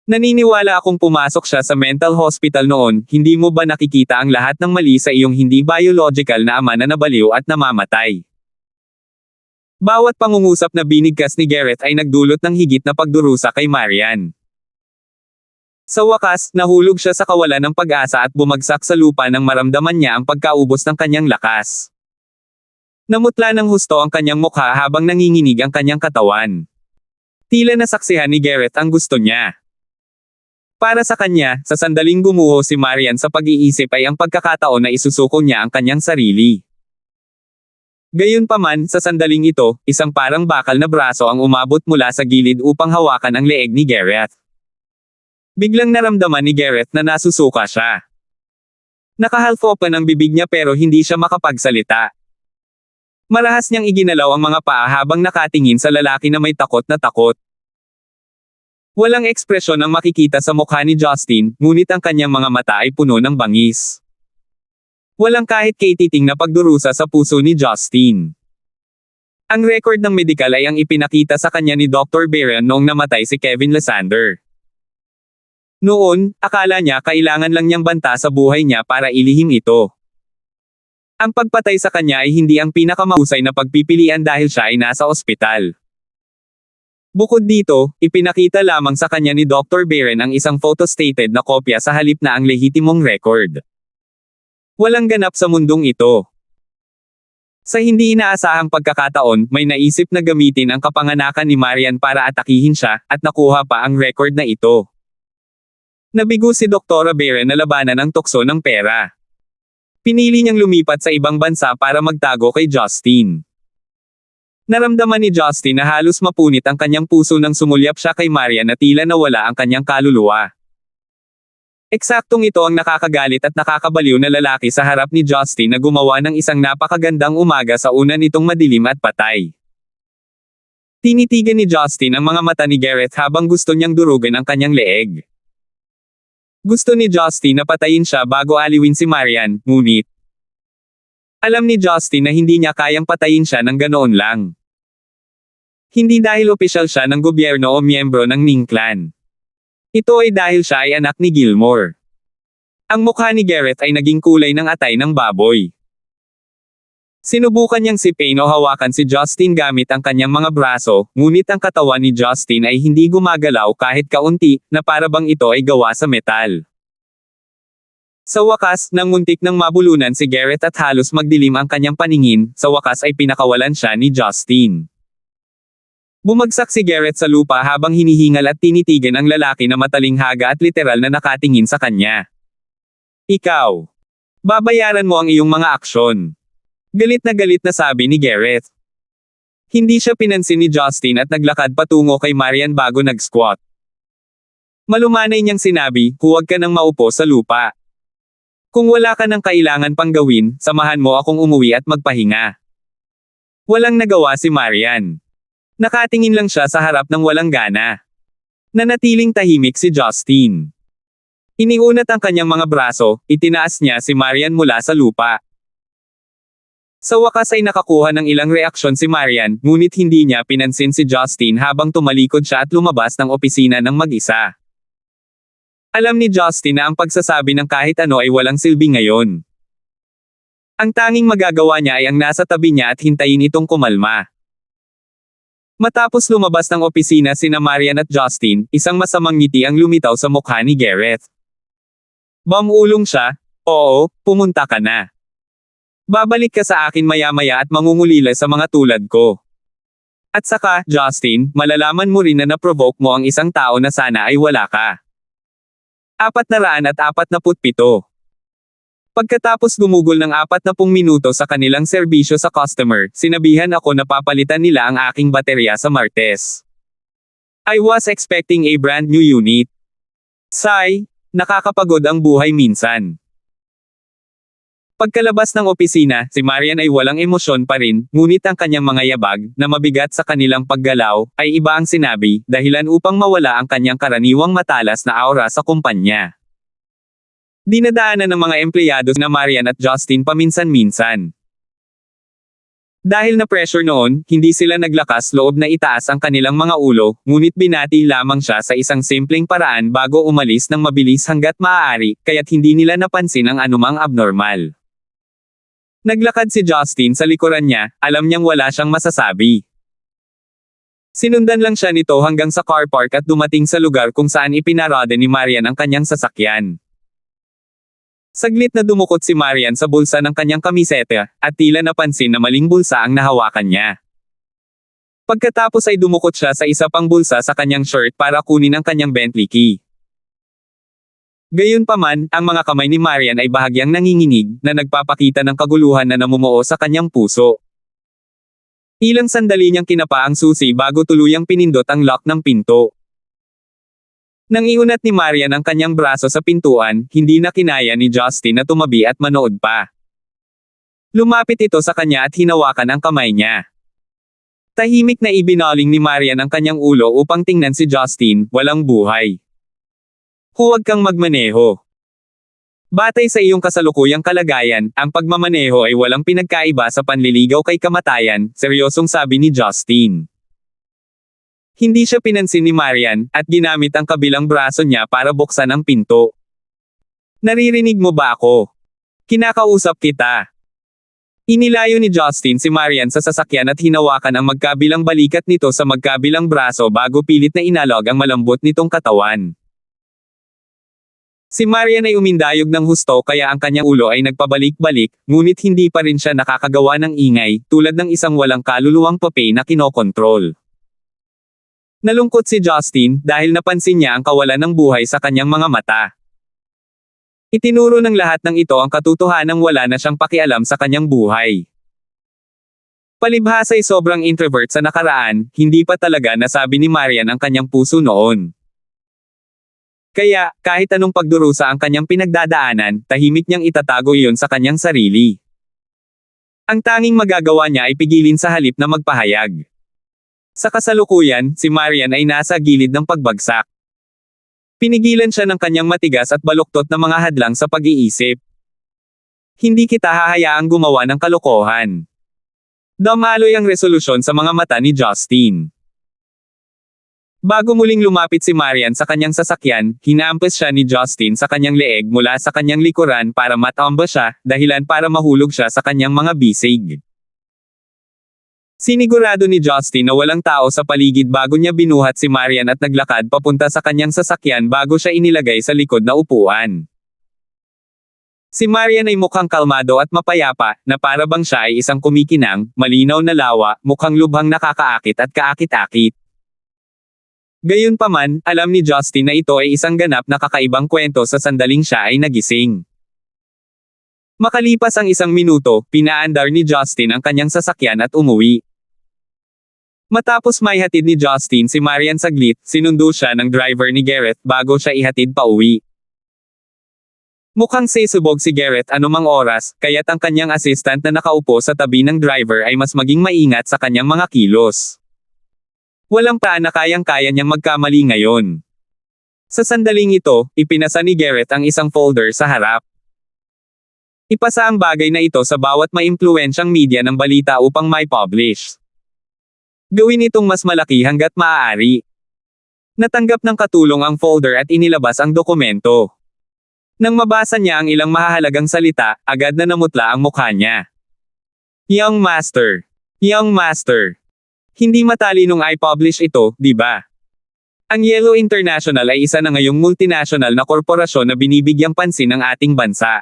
Naniniwala akong pumasok siya sa mental hospital noon, hindi mo ba nakikita ang lahat ng mali sa iyong hindi biological na ama na nabaliw at namamatay? Bawat pangungusap na binigkas ni Garrett ay nagdulot ng higit na pagdurusa kay Marian. Sa wakas, nahulog siya sa kawalan ng pag-asa at bumagsak sa lupa nang maramdaman niya ang pagkaubos ng kanyang lakas. Namutla ng husto ang kanyang mukha habang nanginginig ang kanyang katawan. Tila nasaksihan ni Garrett ang gusto niya. Para sa kanya, sa sandaling gumuho si Marian sa pag-iisip ay ang pagkakataon na isusuko niya ang kanyang sarili. Gayunpaman, sa sandaling ito, isang parang bakal na braso ang umabot mula sa gilid upang hawakan ang leeg ni Garrett. Biglang naramdaman ni Garrett na nasusuka siya. Nakahalf open ang bibig niya pero hindi siya makapagsalita. Marahas niyang iginalaw ang mga paa habang nakatingin sa lalaki na may takot na takot. Walang ekspresyon ang makikita sa mukha ni Justin, ngunit ang kanyang mga mata ay puno ng bangis. Walang kahit kaititing na pagdurusa sa puso ni Justin. Ang record ng medikal ay ang ipinakita sa kanya ni Dr. Barron noong namatay si Kevin Lysander. Noon, akala niya kailangan lang niyang banta sa buhay niya para ilihim ito. Ang pagpatay sa kanya ay hindi ang pinakamahusay na pagpipilian dahil siya ay nasa ospital. Bukod dito, ipinakita lamang sa kanya ni Dr. Barron ang isang photostated na kopya sa halip na ang lehitimong record. Walang ganap sa mundong ito. Sa hindi inaasahang pagkakataon, may naisip na gamitin ang kapanganakan ni Marian para atakihin siya, at nakuha pa ang record na ito. Nabigo si Dr. Beren na labanan ang tukso ng pera. Pinili niyang lumipat sa ibang bansa para magtago kay Justin. Naramdaman ni Justin na halos mapunit ang kanyang puso nang sumulyap siya kay Marian na tila nawala ang kanyang kaluluwa. Eksaktong ito ang nakakagalit at nakakabaliw na lalaki sa harap ni Justin na gumawa ng isang napakagandang umaga sa una nitong madilim at patay. Tinitigan ni Justin ang mga mata ni Gareth habang gusto niyang durugan ang kanyang leeg. Gusto ni Justin na patayin siya bago aliwin si Marian, ngunit alam ni Justin na hindi niya kayang patayin siya ng ganoon lang. Hindi dahil opisyal siya ng gobyerno o miyembro ng Ning Clan. Ito ay dahil siya ay anak ni Gilmore. Ang mukha ni Gareth ay naging kulay ng atay ng baboy. Sinubukan niyang sipain o hawakan si Justin gamit ang kanyang mga braso, ngunit ang katawan ni Justin ay hindi gumagalaw kahit kaunti, na para bang ito ay gawa sa metal. Sa wakas, nang muntik nang mabulunan si Gareth at halos magdilim ang kanyang paningin, sa wakas ay pinakawalan siya ni Justin. Bumagsak si Gareth sa lupa habang hinihingal at tinitigan ang lalaki na matalinghaga at literal na nakatingin sa kanya. Ikaw. Babayaran mo ang iyong mga aksyon. Galit na sabi ni Gareth. Hindi siya pinansin ni Justin at naglakad patungo kay Marian bago nag-squat. Malumanay niyang sinabi, huwag ka nang maupo sa lupa. Kung wala ka nang kailangan pang gawin, samahan mo akong umuwi at magpahinga. Walang nagawa si Marian. Nakatingin lang siya sa harap ng walang gana. Nanatiling tahimik si Justin. Iniunat ang kanyang mga braso, itinaas niya si Marian mula sa lupa. Sa wakas ay nakakuha ng ilang reaksyon si Marian, ngunit hindi niya pinansin si Justin habang tumalikod siya at lumabas ng opisina ng mag-isa. Alam ni Justin na ang pagsasabi ng kahit ano ay walang silbi ngayon. Ang tanging magagawa niya ay ang nasa tabi niya at hintayin itong kumalma. Matapos lumabas ng opisina sina Marian at Justin, isang masamang ngiti ang lumitaw sa mukha ni Gareth. Bamulong siya, oo, pumunta ka na. Babalik ka sa akin maya-maya at mangungulila sa mga tulad ko. At saka, Justin, malalaman mo rin na na-provoke mo ang isang tao na sana ay wala ka. 447. Pagkatapos gumugol ng 40 minuto sa kanilang serbisyo sa customer, sinabihan ako na papalitan nila ang aking baterya sa Martes. I was expecting a brand new unit. Sigh, nakakapagod ang buhay minsan. Pagkalabas ng opisina, si Marian ay walang emosyon pa rin, ngunit ang kanyang mga yabag, na mabigat sa kanilang paggalaw, ay iba ang sinabi, dahilan upang mawala ang kanyang karaniwang matalas na aura sa kumpanya. Dinadaanan ng mga empleyado na Marian at Justin paminsan-minsan. Dahil na pressure noon, hindi sila naglakas loob na itaas ang kanilang mga ulo, ngunit binati lamang siya sa isang simpleng paraan bago umalis ng mabilis hanggat maaari, kaya't hindi nila napansin ang anumang abnormal. Naglakad si Justin sa likuran niya, alam niyang wala siyang masasabi. Sinundan lang siya nito hanggang sa car park at dumating sa lugar kung saan ipinarada ni Marian ang kanyang sasakyan. Saglit na dumukot si Marian sa bulsa ng kanyang kamiseta, at tila napansin na maling bulsa ang nahawakan niya. Pagkatapos ay dumukot siya sa isa pang bulsa sa kanyang shirt para kunin ang kanyang Bentley key. Gayunpaman, ang mga kamay ni Marian ay bahagyang nanginginig, na nagpapakita ng kaguluhan na namumuo sa kanyang puso. Ilang sandali niyang kinapa ang susi bago tuluyang pinindot ang lock ng pinto. Nang iunat ni Marian ang kanyang braso sa pintuan, hindi na kinaya ni Justin na tumabi at manood pa. Lumapit ito sa kanya at hinawakan ang kamay niya. Tahimik na ibinaling ni Marian ang kanyang ulo upang tingnan si Justin, walang buhay. Huwag kang magmaneho. Batay sa iyong kasalukuyang kalagayan, ang pagmamaneho ay walang pinagkaiba sa panliligaw kay kamatayan, seryosong sabi ni Justin. Hindi siya pinansin ni Marian, at ginamit ang kabilang braso niya para buksan ang pinto. Naririnig mo ba ako? Kinakausap kita. Inilayo ni Justin si Marian sa sasakyan at hinawakan ang magkabilang balikat nito sa magkabilang braso bago pilit na inalog ang malambot nitong katawan. Si Marian ay umindayog ng husto kaya ang kanyang ulo ay nagpabalik-balik, ngunit hindi pa rin siya nakakagawa ng ingay, tulad ng isang walang kaluluwang pape na kinokontrol. Nalungkot si Justin dahil napansin niya ang kawalan ng buhay sa kanyang mga mata. Itinuro ng lahat ng ito ang katotohanang wala na siyang pakialam sa kanyang buhay. Palibhasa'y sobrang introvert sa nakaraan, hindi pa talaga nasabi ni Marian ang kanyang puso noon. Kaya, kahit anong pagdurusa ang kanyang pinagdadaanan, tahimik niyang itatago iyon sa kanyang sarili. Ang tanging magagawa niya ay pigilin sa halip na magpahayag. Sa kasalukuyan, si Marian ay nasa gilid ng pagbagsak. Pinigilan siya ng kanyang matigas at baluktot na mga hadlang sa pag-iisip. Hindi kita hahayaang gumawa ng kalokohan. Damaloy ang resolusyon sa mga mata ni Justin. Bago muling lumapit si Marian sa kanyang sasakyan, hinampas siya ni Justin sa kanyang leeg mula sa kanyang likuran para matamba siya, dahilan para mahulog siya sa kanyang mga bisig. Sinigurado ni Justin na walang tao sa paligid bago niya binuhat si Marian at naglakad papunta sa kanyang sasakyan bago siya inilagay sa likod na upuan. Si Marian ay mukhang kalmado at mapayapa, na para bang siya ay isang kumikinang, malinaw na lawa, mukhang lubhang nakakaakit at kaakit-akit. Gayunpaman, alam ni Justin na ito ay isang ganap na kakaibang kwento sa sandaling siya ay nagising. Makalipas ang 1 minuto, pinaandar ni Justin ang kanyang sasakyan at umuwi. Matapos maihatid ni Justin si Marian saglit, sinundo siya ng driver ni Gareth bago siya ihatid pa uwi. Mukhang sesubog si Gareth anumang oras, kaya't ang kanyang assistant na nakaupo sa tabi ng driver ay mas maging maingat sa kanyang mga kilos. Walang pa na kayang-kaya niyang magkamali ngayon. Sa sandaling ito, ipinasa ni Gareth ang isang folder sa harap. Ipasa ang bagay na ito sa bawat maimpluwensyang media ng balita upang mai-publish. Gawin itong mas malaki hanggat maaari. Natanggap ng katulong ang folder at inilabas ang dokumento. Nang mabasa niya ang ilang mahahalagang salita, agad na namutla ang mukha niya. Young Master. Young Master. Hindi matalinong i-publish ito, di ba? Ang Yellow International ay isa na ngayong multinational na korporasyon na binibigyang pansin ng ating bansa.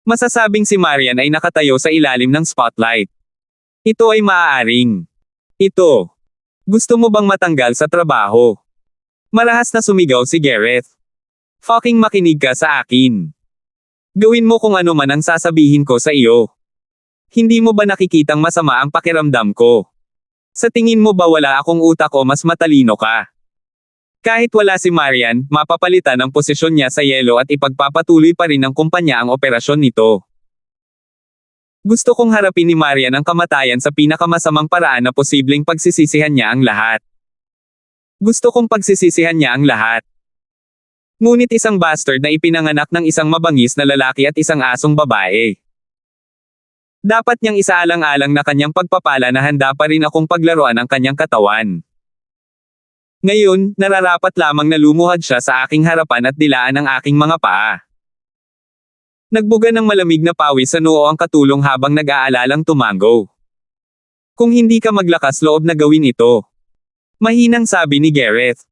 Masasabing si Marian ay nakatayo sa ilalim ng spotlight. Ito ay maaaring. Ito. Gusto mo bang matanggal sa trabaho? Marahas na sumigaw si Gareth. Fucking makinig ka sa akin. Gawin mo kung ano man ang sasabihin ko sa iyo. Hindi mo ba nakikitang masama ang pakiramdam ko? Sa tingin mo ba wala akong utak o mas matalino ka? Kahit wala si Marian, mapapalitan ang posisyon niya sa Yellow at ipagpapatuloy pa rin ng kumpanya ang operasyon nito. Gusto kong harapin ni Marian ang kamatayan sa pinakamasamang paraan na posibleng pagsisisihan niya ang lahat. Gusto kong pagsisisihan niya ang lahat. Ngunit isang bastard na ipinanganak ng isang mabangis na lalaki at isang asong babae. Dapat niyang isaalang-alang na kanyang pagpapala na handa pa rin akong paglaruan ang kanyang katawan. Ngayon, nararapat lamang na lumuhad siya sa aking harapan at dilaan ang aking mga paa. Nagbuga ng malamig na pawis sa noo ang katulong habang nag-aalalang tumango. Kung hindi ka maglakas loob na gawin ito. Mahinang sabi ni Gareth.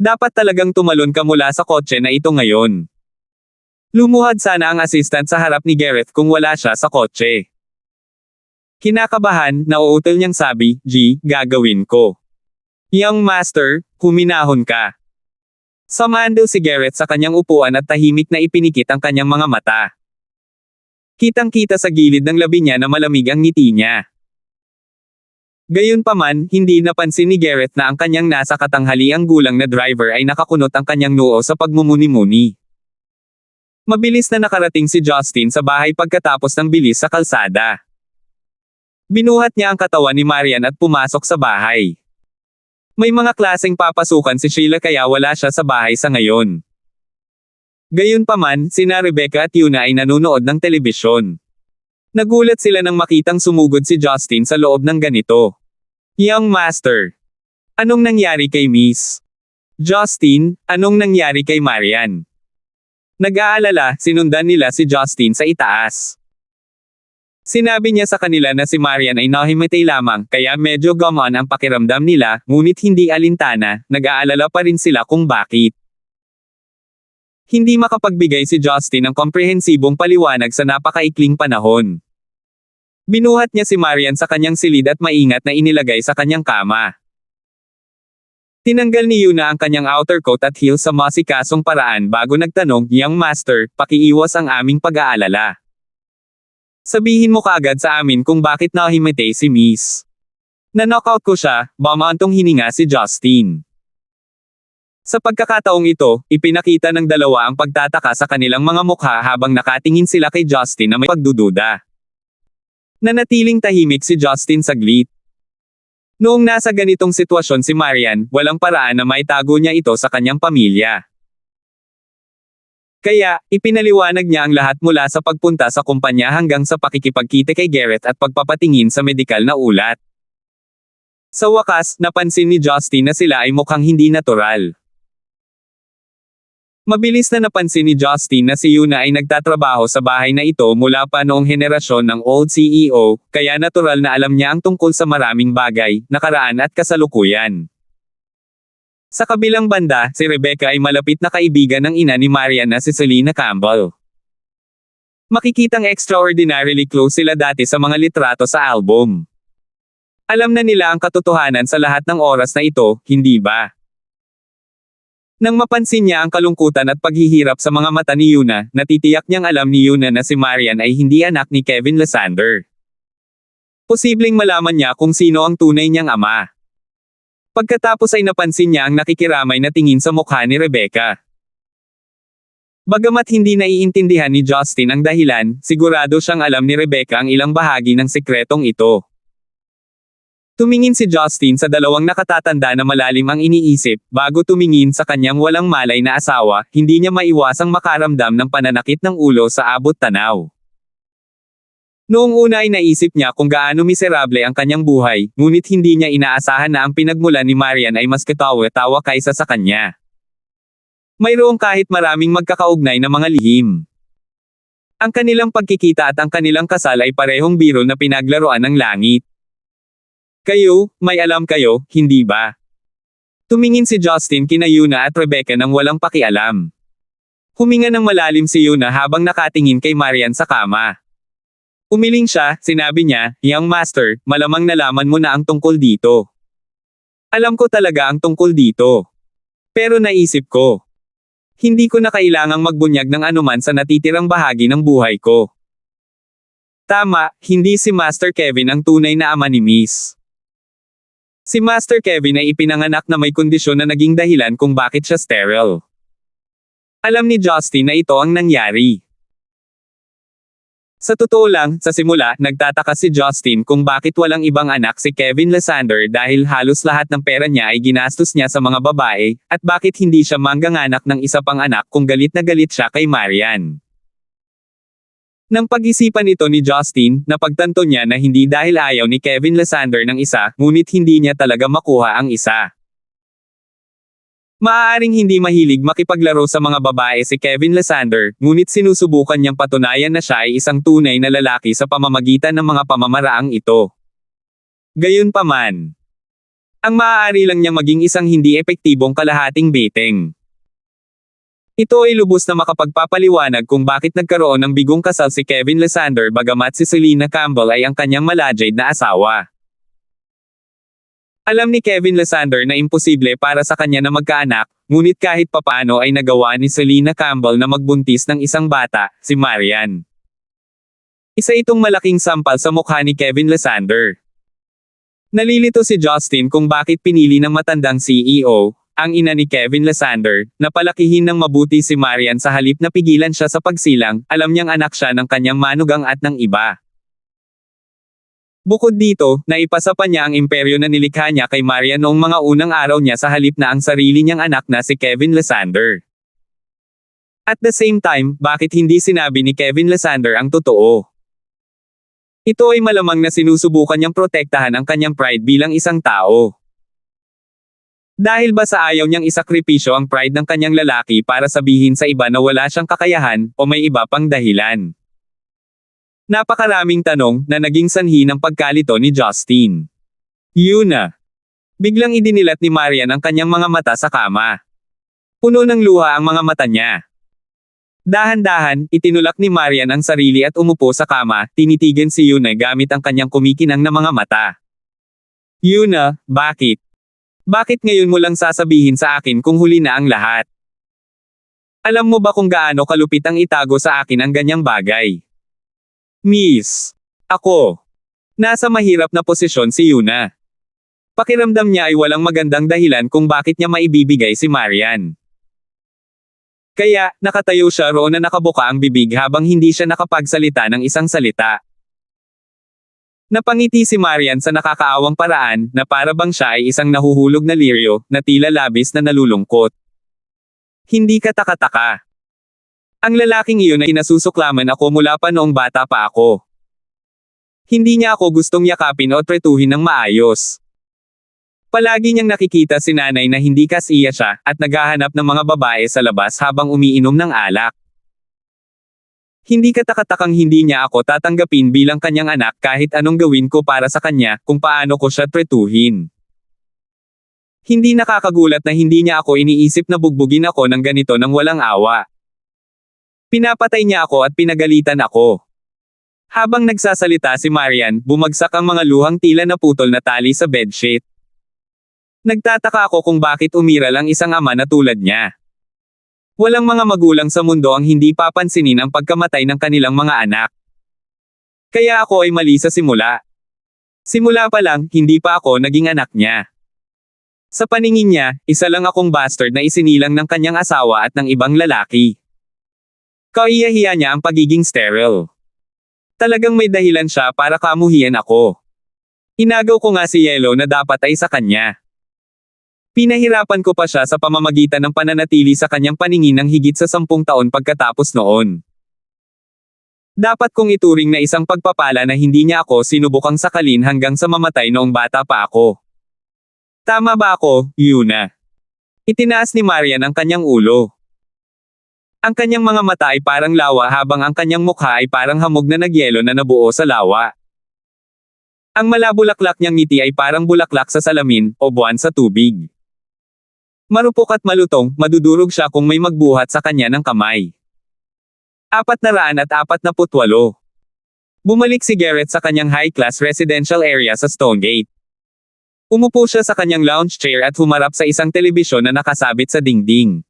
Dapat talagang tumalon ka mula sa kotse na ito ngayon. Lumuhad sana ang assistant sa harap ni Gareth kung wala siya sa kotse. Kinakabahan, nauutal niyang sabi, G, gagawin ko. Young Master, huminahon ka. Sumandal si Gareth sa kanyang upuan at tahimik na ipinikit ang kanyang mga mata. Kitang-kita sa gilid ng labi niya na malamig ang ngiti niya. Gayunpaman, hindi napansin ni Gareth na ang kanyang nasa katanghaliang gulang na driver ay nakakunot ang kanyang noo sa pagmumuni-muni. Mabilis na nakarating si Justin sa bahay pagkatapos ng bilis sa kalsada. Binuhat niya ang katawan ni Marian at pumasok sa bahay. May mga klaseng papasukan si Sheila kaya wala siya sa bahay sa ngayon. Gayunpaman, sina Rebecca at Yuna ay nanonood ng telebisyon. Nagulat sila nang makitang sumugod si Justin sa loob ng ganito. Young Master. Anong nangyari kay Miss? Justin, anong nangyari kay Marian? Nag-aalala, sinundan nila si Justin sa itaas. Sinabi niya sa kanila na si Marian ay nahimatay lamang, kaya medyo gumaan ang pakiramdam nila, ngunit hindi alintana, nag-aalala pa rin sila kung bakit. Hindi makapagbigay si Justin ng komprehensibong paliwanag sa napakaikling panahon. Binuhat niya si Marian sa kanyang silid at maingat na inilagay sa kanyang kama. Tinanggal ni Yuna ang kanyang outer coat at heels sa masikasong paraan bago nagtanong, "Young master, pakiiwas ang aming pag-aalala. Sabihin mo kaagad sa amin kung bakit nahimatay si Miss." Na-knockout ko siya, bumantong hininga si Justin. Sa pagkakataong ito, ipinakita ng dalawa ang pagtataka sa kanilang mga mukha habang nakatingin sila kay Justin na may pagdududa. Nanatiling tahimik si Justin saglit. Noong nasa ganitong sitwasyon si Marian, walang paraan na maitago niya ito sa kanyang pamilya. Kaya, ipinaliwanag niya ang lahat mula sa pagpunta sa kumpanya hanggang sa pakikipagkita kay Garrett at pagpapatingin sa medikal na ulat. Sa wakas, napansin ni Justin na sila ay mukhang hindi natural. Mabilis na napansin ni Justin na si Yuna ay nagtatrabaho sa bahay na ito mula pa noong henerasyon ng old CEO, kaya natural na alam niya ang tungkol sa maraming bagay, nakaraan at kasalukuyan. Sa kabilang banda, si Rebecca ay malapit na kaibigan ng ina ni Marian na si Selena Campbell. Makikitang extraordinarily close sila dati sa mga litrato sa album. Alam na nila ang katotohanan sa lahat ng oras na ito, hindi ba? Nang mapansin niya ang kalungkutan at paghihirap sa mga mata ni Yuna, natitiyak niyang alam ni Yuna na si Marian ay hindi anak ni Kevin Lysander. Posibleng malaman niya kung sino ang tunay niyang ama. Pagkatapos ay napansin niya ang nakikiramay na tingin sa mukha ni Rebecca. Bagamat hindi naiintindihan ni Justin ang dahilan, sigurado siyang alam ni Rebecca ang ilang bahagi ng sekretong ito. Tumingin si Justin sa dalawang nakatatanda na malalim ang iniisip, bago tumingin sa kanyang walang malay na asawa, hindi niya maiwasang makaramdam ng pananakit ng ulo sa abot tanaw. Noong una ay naisip niya kung gaano miserable ang kanyang buhay, ngunit hindi niya inaasahan na ang pinagmulan ni Marian ay mas katawa-tawa kaysa sa kanya. Mayroong kahit maraming magkakaugnay na mga lihim. Ang kanilang pagkikita at ang kanilang kasal ay parehong biro na pinaglaruan ng langit. Kayo, may alam kayo, hindi ba? Tumingin si Justin kina Yuna at Rebecca nang walang pakialam. Huminga ng malalim si Yuna habang nakatingin kay Marian sa kama. Umiling siya, sinabi niya, "Young master, malamang nalaman mo na ang tungkol dito." "Alam ko talaga ang tungkol dito. Pero naisip ko, hindi ko na kailangang magbunyag ng anuman sa natitirang bahagi ng buhay ko." Tama, hindi si Master Kevin ang tunay na ama ni Miss. Si Master Kevin ay ipinanganak na may kondisyon na naging dahilan kung bakit siya sterile. Alam ni Justin na ito ang nangyari. Sa totoo lang, sa simula, nagtataka si Justin kung bakit walang ibang anak si Kevin Lysander dahil halos lahat ng pera niya ay ginastos niya sa mga babae, at bakit hindi siya mangganganak ng isa pang anak kung galit na galit siya kay Marian. Nang pag-isipan ito ni Justin, napagtanto niya na hindi dahil ayaw ni Kevin Lysander ng isa, ngunit hindi niya talaga makuha ang isa. Maaaring hindi mahilig makipaglaro sa mga babae si Kevin Lysander, ngunit sinusubukan niyang patunayan na siya ay isang tunay na lalaki sa pamamagitan ng mga pamamaraang ito. Gayunpaman, ang maaari lang niyang maging isang hindi epektibong kalahating beteng. Ito ay lubos na makapagpapaliwanag kung bakit nagkaroon ng bigong kasal si Kevin Lysander bagamat si Selena Campbell ay ang kanyang malajade na asawa. Alam ni Kevin Lysander na imposible para sa kanya na magkaanak, ngunit kahit papaano ay nagawa ni Selena Campbell na magbuntis ng isang bata, si Marian. Isa itong malaking sampal sa mukha ni Kevin Lysander. Nalilito si Justin kung bakit pinili ng matandang CEO, ang ina ni Kevin Lysander, na palakihin ng mabuti si Marian sa halip na pigilan siya sa pagsilang, alam niyang anak siya ng kanyang manugang at ng iba. Bukod dito, naipasa pa niya ang imperyo na nilikha niya kay Marian noong mga unang araw niya sa halip na ang sarili niyang anak na si Kevin Lysander. At the same time, bakit hindi sinabi ni Kevin Lysander ang totoo? Ito ay malamang na sinusubukan niyang protektahan ang kanyang pride bilang isang tao. Dahil ba sa ayaw niyang isakripisyo ang pride ng kanyang lalaki para sabihin sa iba na wala siyang kakayahan, o may iba pang dahilan? Napakaraming tanong na naging sanhi ng pagkalito ni Justin. Yuna. Biglang idinilat ni Marian ang kanyang mga mata sa kama. Puno ng luha ang mga mata niya. Dahan-dahan, itinulak ni Marian ang sarili at umupo sa kama, tinitigan si Yuna gamit ang kanyang kumikinang na mga mata. Yuna, bakit? Bakit ngayon mo lang sasabihin sa akin kung huli na ang lahat? Alam mo ba kung gaano kalupit ang itago sa akin ang ganyang bagay? Miss. Ako. Nasa mahirap na posisyon si Yuna. Pakiramdam niya ay walang magandang dahilan kung bakit niya maibibigay si Marian. Kaya, nakatayo siya roon na nakabuka ang bibig habang hindi siya nakapagsalita ng isang salita. Napangiti si Marian sa nakakaawang paraan na para bang siya ay isang nahuhulog na liryo na tila labis na nalulungkot. Hindi ka taka-taka. Ang lalaking iyon ay nasusuklaman ako mula pa noong bata pa ako. Hindi niya ako gustong yakapin o tretuhin ng maayos. Palagi niyang nakikita si nanay na hindi kasiya siya at naghahanap ng mga babae sa labas habang umiinom ng alak. Hindi katakatakang hindi niya ako tatanggapin bilang kanyang anak kahit anong gawin ko para sa kanya kung paano ko siya tretuhin. Hindi nakakagulat na hindi niya ako iniisip na bugbugin ako ng ganito nang walang awa. Pinapatay niya ako at pinagalitan ako. Habang nagsasalita si Marian, bumagsak ang mga luhang tila naputol na tali sa bedsheet. Nagtataka ako kung bakit umiral ang isang ama na tulad niya. Walang mga magulang sa mundo ang hindi papansinin ang pagkamatay ng kanilang mga anak. Kaya ako ay mali sa simula. Simula pa lang, hindi pa ako naging anak niya. Sa paningin niya, isa lang akong bastard na isinilang ng kanyang asawa at ng ibang lalaki. Kaiyahiya niya ang pagiging sterile. Talagang may dahilan siya para kamuhian ako. Inagaw ko nga si Yellow na dapat ay sa kanya. Pinahirapan ko pa siya sa pamamagitan ng pananatili sa kanyang paningin ng higit sa 10 taon pagkatapos noon. Dapat kong ituring na isang pagpapala na hindi niya ako sinubukang sakalin hanggang sa mamatay noong bata pa ako. Tama ba ako, Yuna? Itinaas ni Marian ang kanyang ulo. Ang kanyang mga mata ay parang lawa habang ang kanyang mukha ay parang hamog na nagyelo na nabuo sa lawa. Ang malabulaklak niyang ngiti ay parang bulaklak sa salamin o buwan sa tubig. Marupok at malutong, madudurog siya kung may magbuhat sa kanya ng kamay. 448. Bumalik si Garrett sa kanyang high-class residential area sa Stonegate. Umupo siya sa kanyang lounge chair at humarap sa isang telebisyon na nakasabit sa dingding.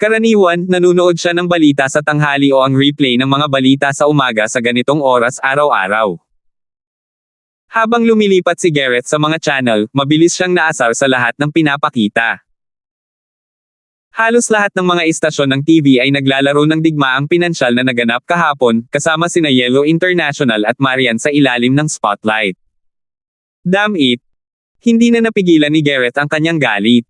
Karaniwan, nanunood siya ng balita sa tanghali o ang replay ng mga balita sa umaga sa ganitong oras araw-araw. Habang lumilipat si Garrett sa mga channel, mabilis siyang naasar sa lahat ng pinapakita. Halos lahat ng mga istasyon ng TV ay naglalaro ng digmaang pinansyal na naganap kahapon, kasama sina Yellow International at Marian sa ilalim ng spotlight. Damn it! Hindi na napigilan ni Garrett ang kanyang galit.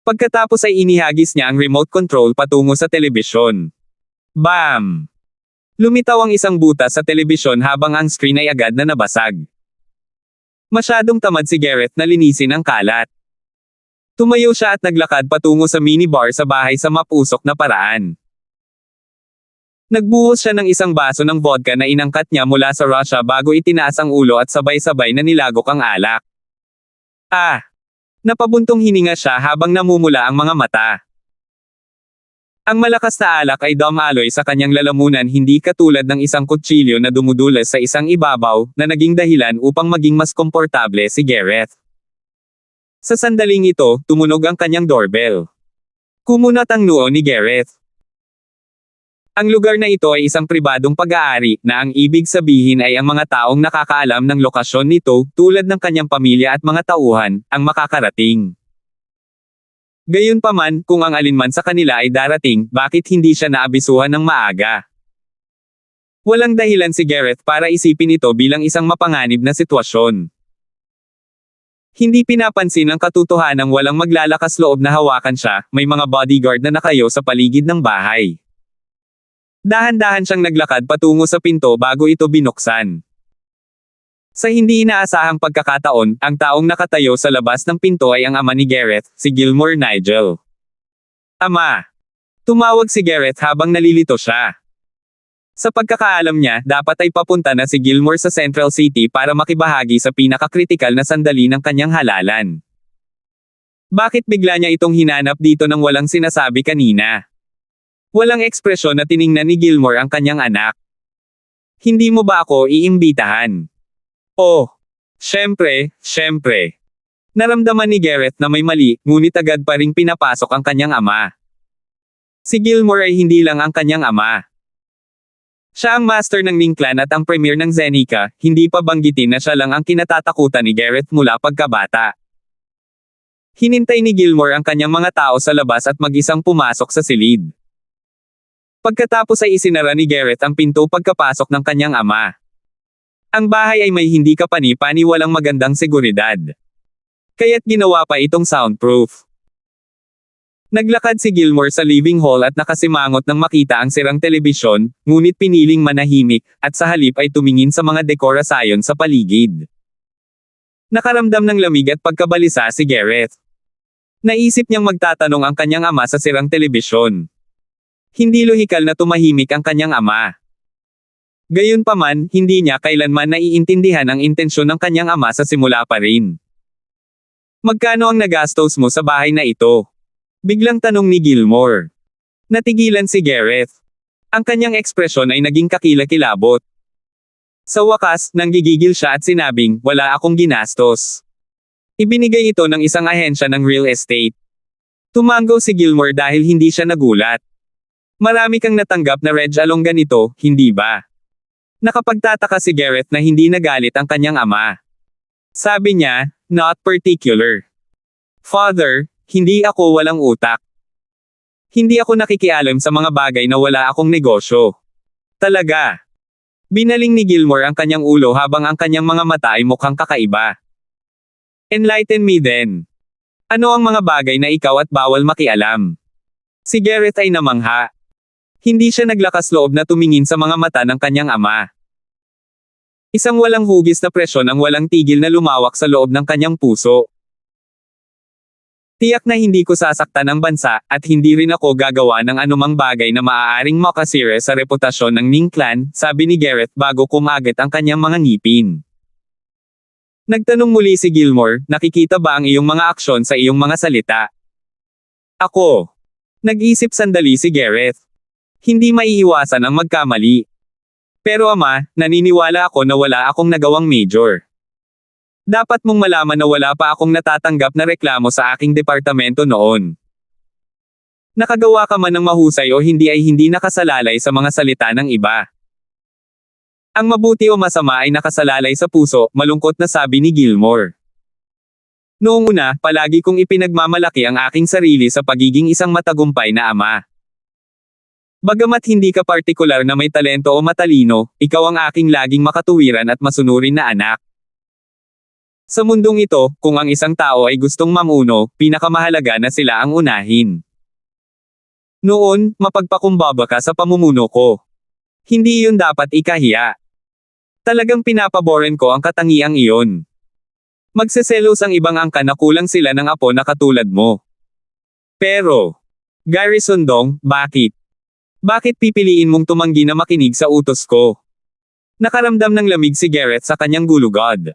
Pagkatapos ay inihagis niya ang remote control patungo sa telebisyon. Bam! Lumitaw ang isang butas sa telebisyon habang ang screen ay agad na nabasag. Masyadong tamad si Garrett na linisin ang kalat. Tumayo siya at naglakad patungo sa minibar sa bahay sa mapusok na paraan. Nagbuhos siya ng isang baso ng vodka na inangkat niya mula sa Russia bago itinaas ang ulo at sabay-sabay na nilagok ang alak. Napabuntong hininga siya habang namumula ang mga mata. Ang malakas na alak ay dumaloy sa kanyang lalamunan, hindi katulad ng isang kutsilyo na dumudulas sa isang ibabaw, na naging dahilan upang maging mas komportable si Garrett. Sa sandaling ito, tumunog ang kanyang doorbell. Kumunat ang noo ni Garrett. Ang lugar na ito ay isang pribadong pag-aari, na ang ibig sabihin ay ang mga taong nakakaalam ng lokasyon nito, tulad ng kanyang pamilya at mga tauhan, ang makakarating. Gayunpaman, kung ang alinman sa kanila ay darating, bakit hindi siya naabisuhan ng maaga? Walang dahilan si Garrett para isipin ito bilang isang mapanganib na sitwasyon. Hindi pinapansin ang katotohanang walang maglalakas loob na hawakan siya, may mga bodyguard na nakayo sa paligid ng bahay. Dahan-dahan siyang naglakad patungo sa pinto bago ito binuksan. Sa hindi inaasahang pagkakataon, ang taong nakatayo sa labas ng pinto ay ang ama ni Garrett, si Gilmore Nigel. Ama! Tumawag si Garrett habang nalilito siya. Sa pagkakaalam niya, dapat ay papunta na si Gilmore sa Central City para makibahagi sa pinakakritikal na sandali ng kanyang halalan. Bakit bigla niya itong hinanap dito nang walang sinasabi kanina? Walang ekspresyon na tiningnan ni Gilmore ang kanyang anak. Hindi mo ba ako iimbitahan? Oh, syempre. Naramdaman ni Gareth na may mali, ngunit agad pa ring pinapasok ang kanyang ama. Si Gilmore ay hindi lang ang kanyang ama. Siya ang master ng Ning Clan at ang premier ng Zenica, hindi pa banggitin na siya lang ang kinatatakutan ni Gareth mula pagkabata. Hinintay ni Gilmore ang kanyang mga tao sa labas at mag-isang pumasok sa silid. Pagkatapos ay isinara ni Gareth ang pinto pagkapasok ng kanyang ama. Ang bahay ay may hindi kapani-pani walang magandang seguridad. Kaya't ginawa pa itong soundproof. Naglakad si Gilmore sa living hall at nakasimangot nang makita ang sirang telebisyon, ngunit piniling manahimik, at sa halip ay tumingin sa mga dekorasyon sa paligid. Nakaramdam ng lamig at pagkabalisa si Gareth. Naisip niyang magtatanong ang kanyang ama sa sirang telebisyon. Hindi lohikal na tumahimik ang kanyang ama. Gayunpaman, hindi niya kailanman naiintindihan ang intensyon ng kanyang ama sa simula pa rin. Magkano ang nagastos mo sa bahay na ito? Biglang tanong ni Gilmore. Natigilan si Gareth. Ang kanyang ekspresyon ay naging kakilakilabot. Sa wakas, nanggigigil siya at sinabing, wala akong ginastos. Ibinigay ito ng isang ahensya ng real estate. Tumango si Gilmore dahil hindi siya nagulat. Marami kang natanggap na Reg along ganito, hindi ba? Nakapagtataka si Gareth na hindi nagalit ang kanyang ama. Sabi niya, not particular. Father, hindi ako walang utak. Hindi ako nakikialam sa mga bagay na wala akong negosyo. Talaga. Binaling ni Gilmore ang kanyang ulo habang ang kanyang mga mata ay mukhang kakaiba. Enlighten me then. Ano ang mga bagay na ikaw at bawal makialam? Si Gareth ay namangha. Hindi siya naglakas loob na tumingin sa mga mata ng kanyang ama. Isang walang hugis na presyon ang walang tigil na lumawak sa loob ng kanyang puso. Tiyak na hindi ko sasaktan ang bansa, at hindi rin ako gagawa ng anumang bagay na maaaring makasira sa reputasyon ng Ning Clan, sabi ni Gareth bago kumagat ang kanyang mga ngipin. Nagtanong muli si Gilmore, nakikita ba ang iyong mga aksyon sa iyong mga salita? Ako. Nag-isip sandali si Gareth. Hindi maiiwasan ang magkamali. Pero ama, naniniwala ako na wala akong nagawang major. Dapat mong malaman na wala pa akong natatanggap na reklamo sa aking departamento noon. Nakagawa ka man ng mahusay o hindi ay hindi nakasalalay sa mga salita ng iba. Ang mabuti o masama ay nakasalalay sa puso, malungkot na sabi ni Gilmore. Noong una, palagi kong ipinagmamalaki ang aking sarili sa pagiging isang matagumpay na ama. Bagamat hindi ka partikular na may talento o matalino, ikaw ang aking laging makatuwiran at masunurin na anak. Sa mundong ito, kung ang isang tao ay gustong mamuno, pinakamahalaga na sila ang unahin. Noon, mapagpakumbaba ka sa pamumuno ko. Hindi iyon dapat ikahiya. Talagang pinapaboren ko ang katangiang iyon. Magseselos ang ibang angka na kulang sila ng apo na katulad mo. Pero, Garrison Dong, bakit? Bakit pipiliin mong tumanggi na makinig sa utos ko? Nakaramdam ng lamig si Gareth sa kanyang gulugod.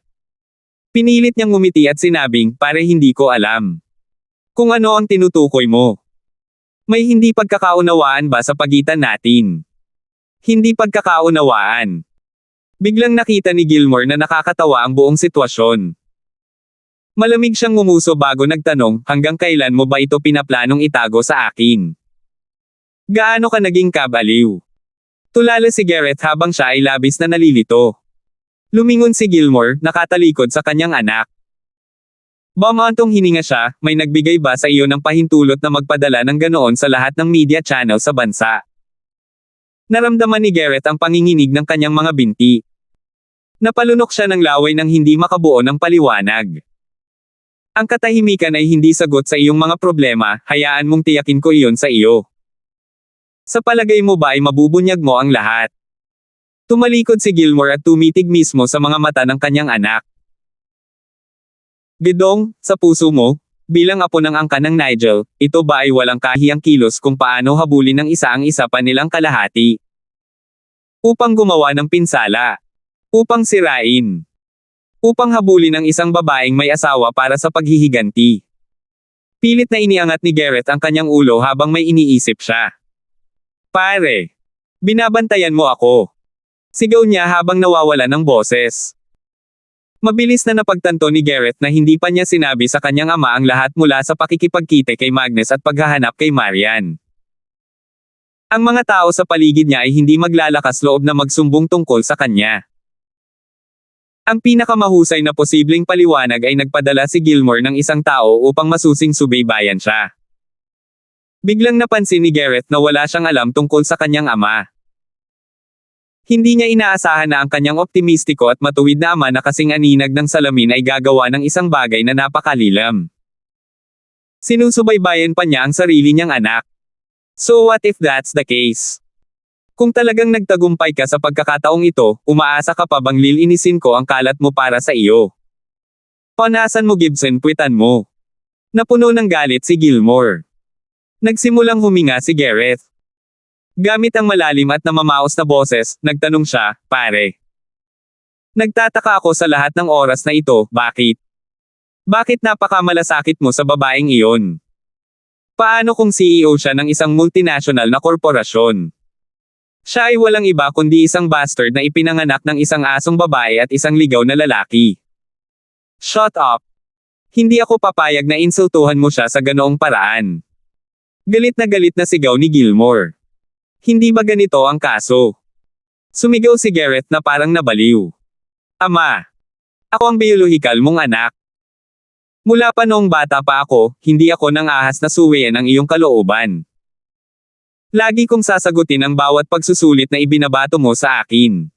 Pinilit niyang ngumiti at sinabing, pare hindi ko alam. Kung ano ang tinutukoy mo. May hindi pagkakaunawaan ba sa pagitan natin? Hindi pagkakaunawaan. Biglang nakita ni Gilmore na nakakatawa ang buong sitwasyon. Malamig siyang ngumuso bago nagtanong, hanggang kailan mo ba ito pinaplanong itago sa akin? Gaano ka naging kabaliw? Tulala si Gareth habang siya ay labis na nalilito. Lumingon si Gilmore, nakatalikod sa kanyang anak. Bamantong hininga siya, may nagbigay ba sa iyo ng pahintulot na magpadala ng ganoon sa lahat ng media channel sa bansa? Naramdaman ni Gareth ang panginginig ng kanyang mga binti. Napalunok siya ng laway nang hindi makabuo ng paliwanag. Ang katahimikan ay hindi sagot sa iyong mga problema, hayaan mong tiyakin ko iyon sa iyo. Sa palagay mo ba ay mabubunyag mo ang lahat? Tumalikod si Gilmore at tumitig mismo sa mga mata ng kanyang anak. Gidong, sa puso mo, bilang apo ng angka ng Nigel, ito ba ay walang kahiyang kilos kung paano habulin ng isa ang isa pa nilang kalahati? Upang gumawa ng pinsala. Upang sirain. Upang habulin ang isang babaeng may asawa para sa paghihiganti. Pilit na iniangat ni Gareth ang kanyang ulo habang may iniisip siya. Pare! Binabantayan mo ako! Sigaw niya habang nawawala ng boses. Mabilis na napagtanto ni Gareth na hindi pa niya sinabi sa kanyang ama ang lahat mula sa pakikipagkite kay Magnus at paghahanap kay Marian. Ang mga tao sa paligid niya ay hindi maglalakas loob na magsumbong tungkol sa kanya. Ang pinakamahusay na posibleng paliwanag ay nagpadala si Gilmore ng isang tao upang masusing subaybayan siya. Biglang napansin ni Gareth na wala siyang alam tungkol sa kanyang ama. Hindi niya inaasahan na ang kanyang optimistiko at matuwid na ama na kasing aninag ng salamin ay gagawa ng isang bagay na napakalilam. Sinusubaybayan pa niya ang sarili niyang anak. So what if that's the case? Kung talagang nagtagumpay ka sa pagkakataong ito, umaasa ka pa bang lilinisin ko ang kalat mo para sa iyo? Panasan mo Gibson, puwitan mo. Napuno ng galit si Gilmore. Nagsimulang huminga si Gareth. Gamit ang malalim at namamaos na boses, nagtanong siya, pare. Nagtataka ako sa lahat ng oras na ito, bakit? Bakit napakamalasakit mo sa babaeng iyon? Paano kung CEO siya ng isang multinational na korporasyon? Siya ay walang iba kundi isang bastard na ipinanganak ng isang asong babae at isang ligaw na lalaki. Shut up! Hindi ako papayag na insultuhan mo siya sa ganoong paraan. Galit na sigaw ni Gilmore. Hindi ba ganito ang kaso? Sumigaw si Gareth na parang nabaliw. Ama! Ako ang biolohikal mong anak. Mula pa noong bata pa ako, hindi ako nang ahas na suwayan ang iyong kalooban. Lagi kong sasagutin ang bawat pagsusulit na ibinabato mo sa akin.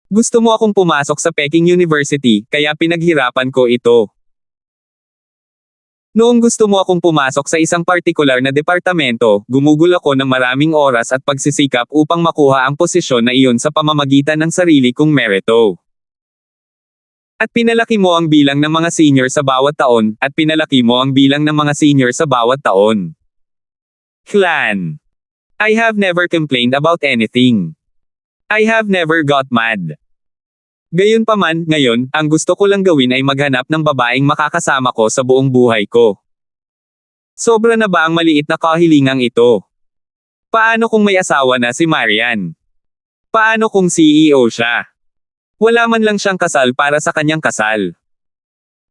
Gusto mo akong pumasok sa Peking University, kaya pinaghirapan ko ito. Noong gusto mo akong pumasok sa isang partikular na departamento, gumugol ako ng maraming oras at pagsisikap upang makuha ang posisyon na iyon sa pamamagitan ng sarili kong merito. At pinalaki mo ang bilang ng mga senior sa bawat taon, at pinalaki mo ang bilang ng mga senior sa bawat taon. Clan. I have never complained about anything. I have never got mad. Gayunpaman, ngayon, ang gusto ko lang gawin ay maghanap ng babaeng makakasama ko sa buong buhay ko. Sobra na ba ang maliit na kahilingang ito? Paano kung may asawa na si Marian? Paano kung CEO siya? Wala man lang siyang kasal para sa kanyang kasal.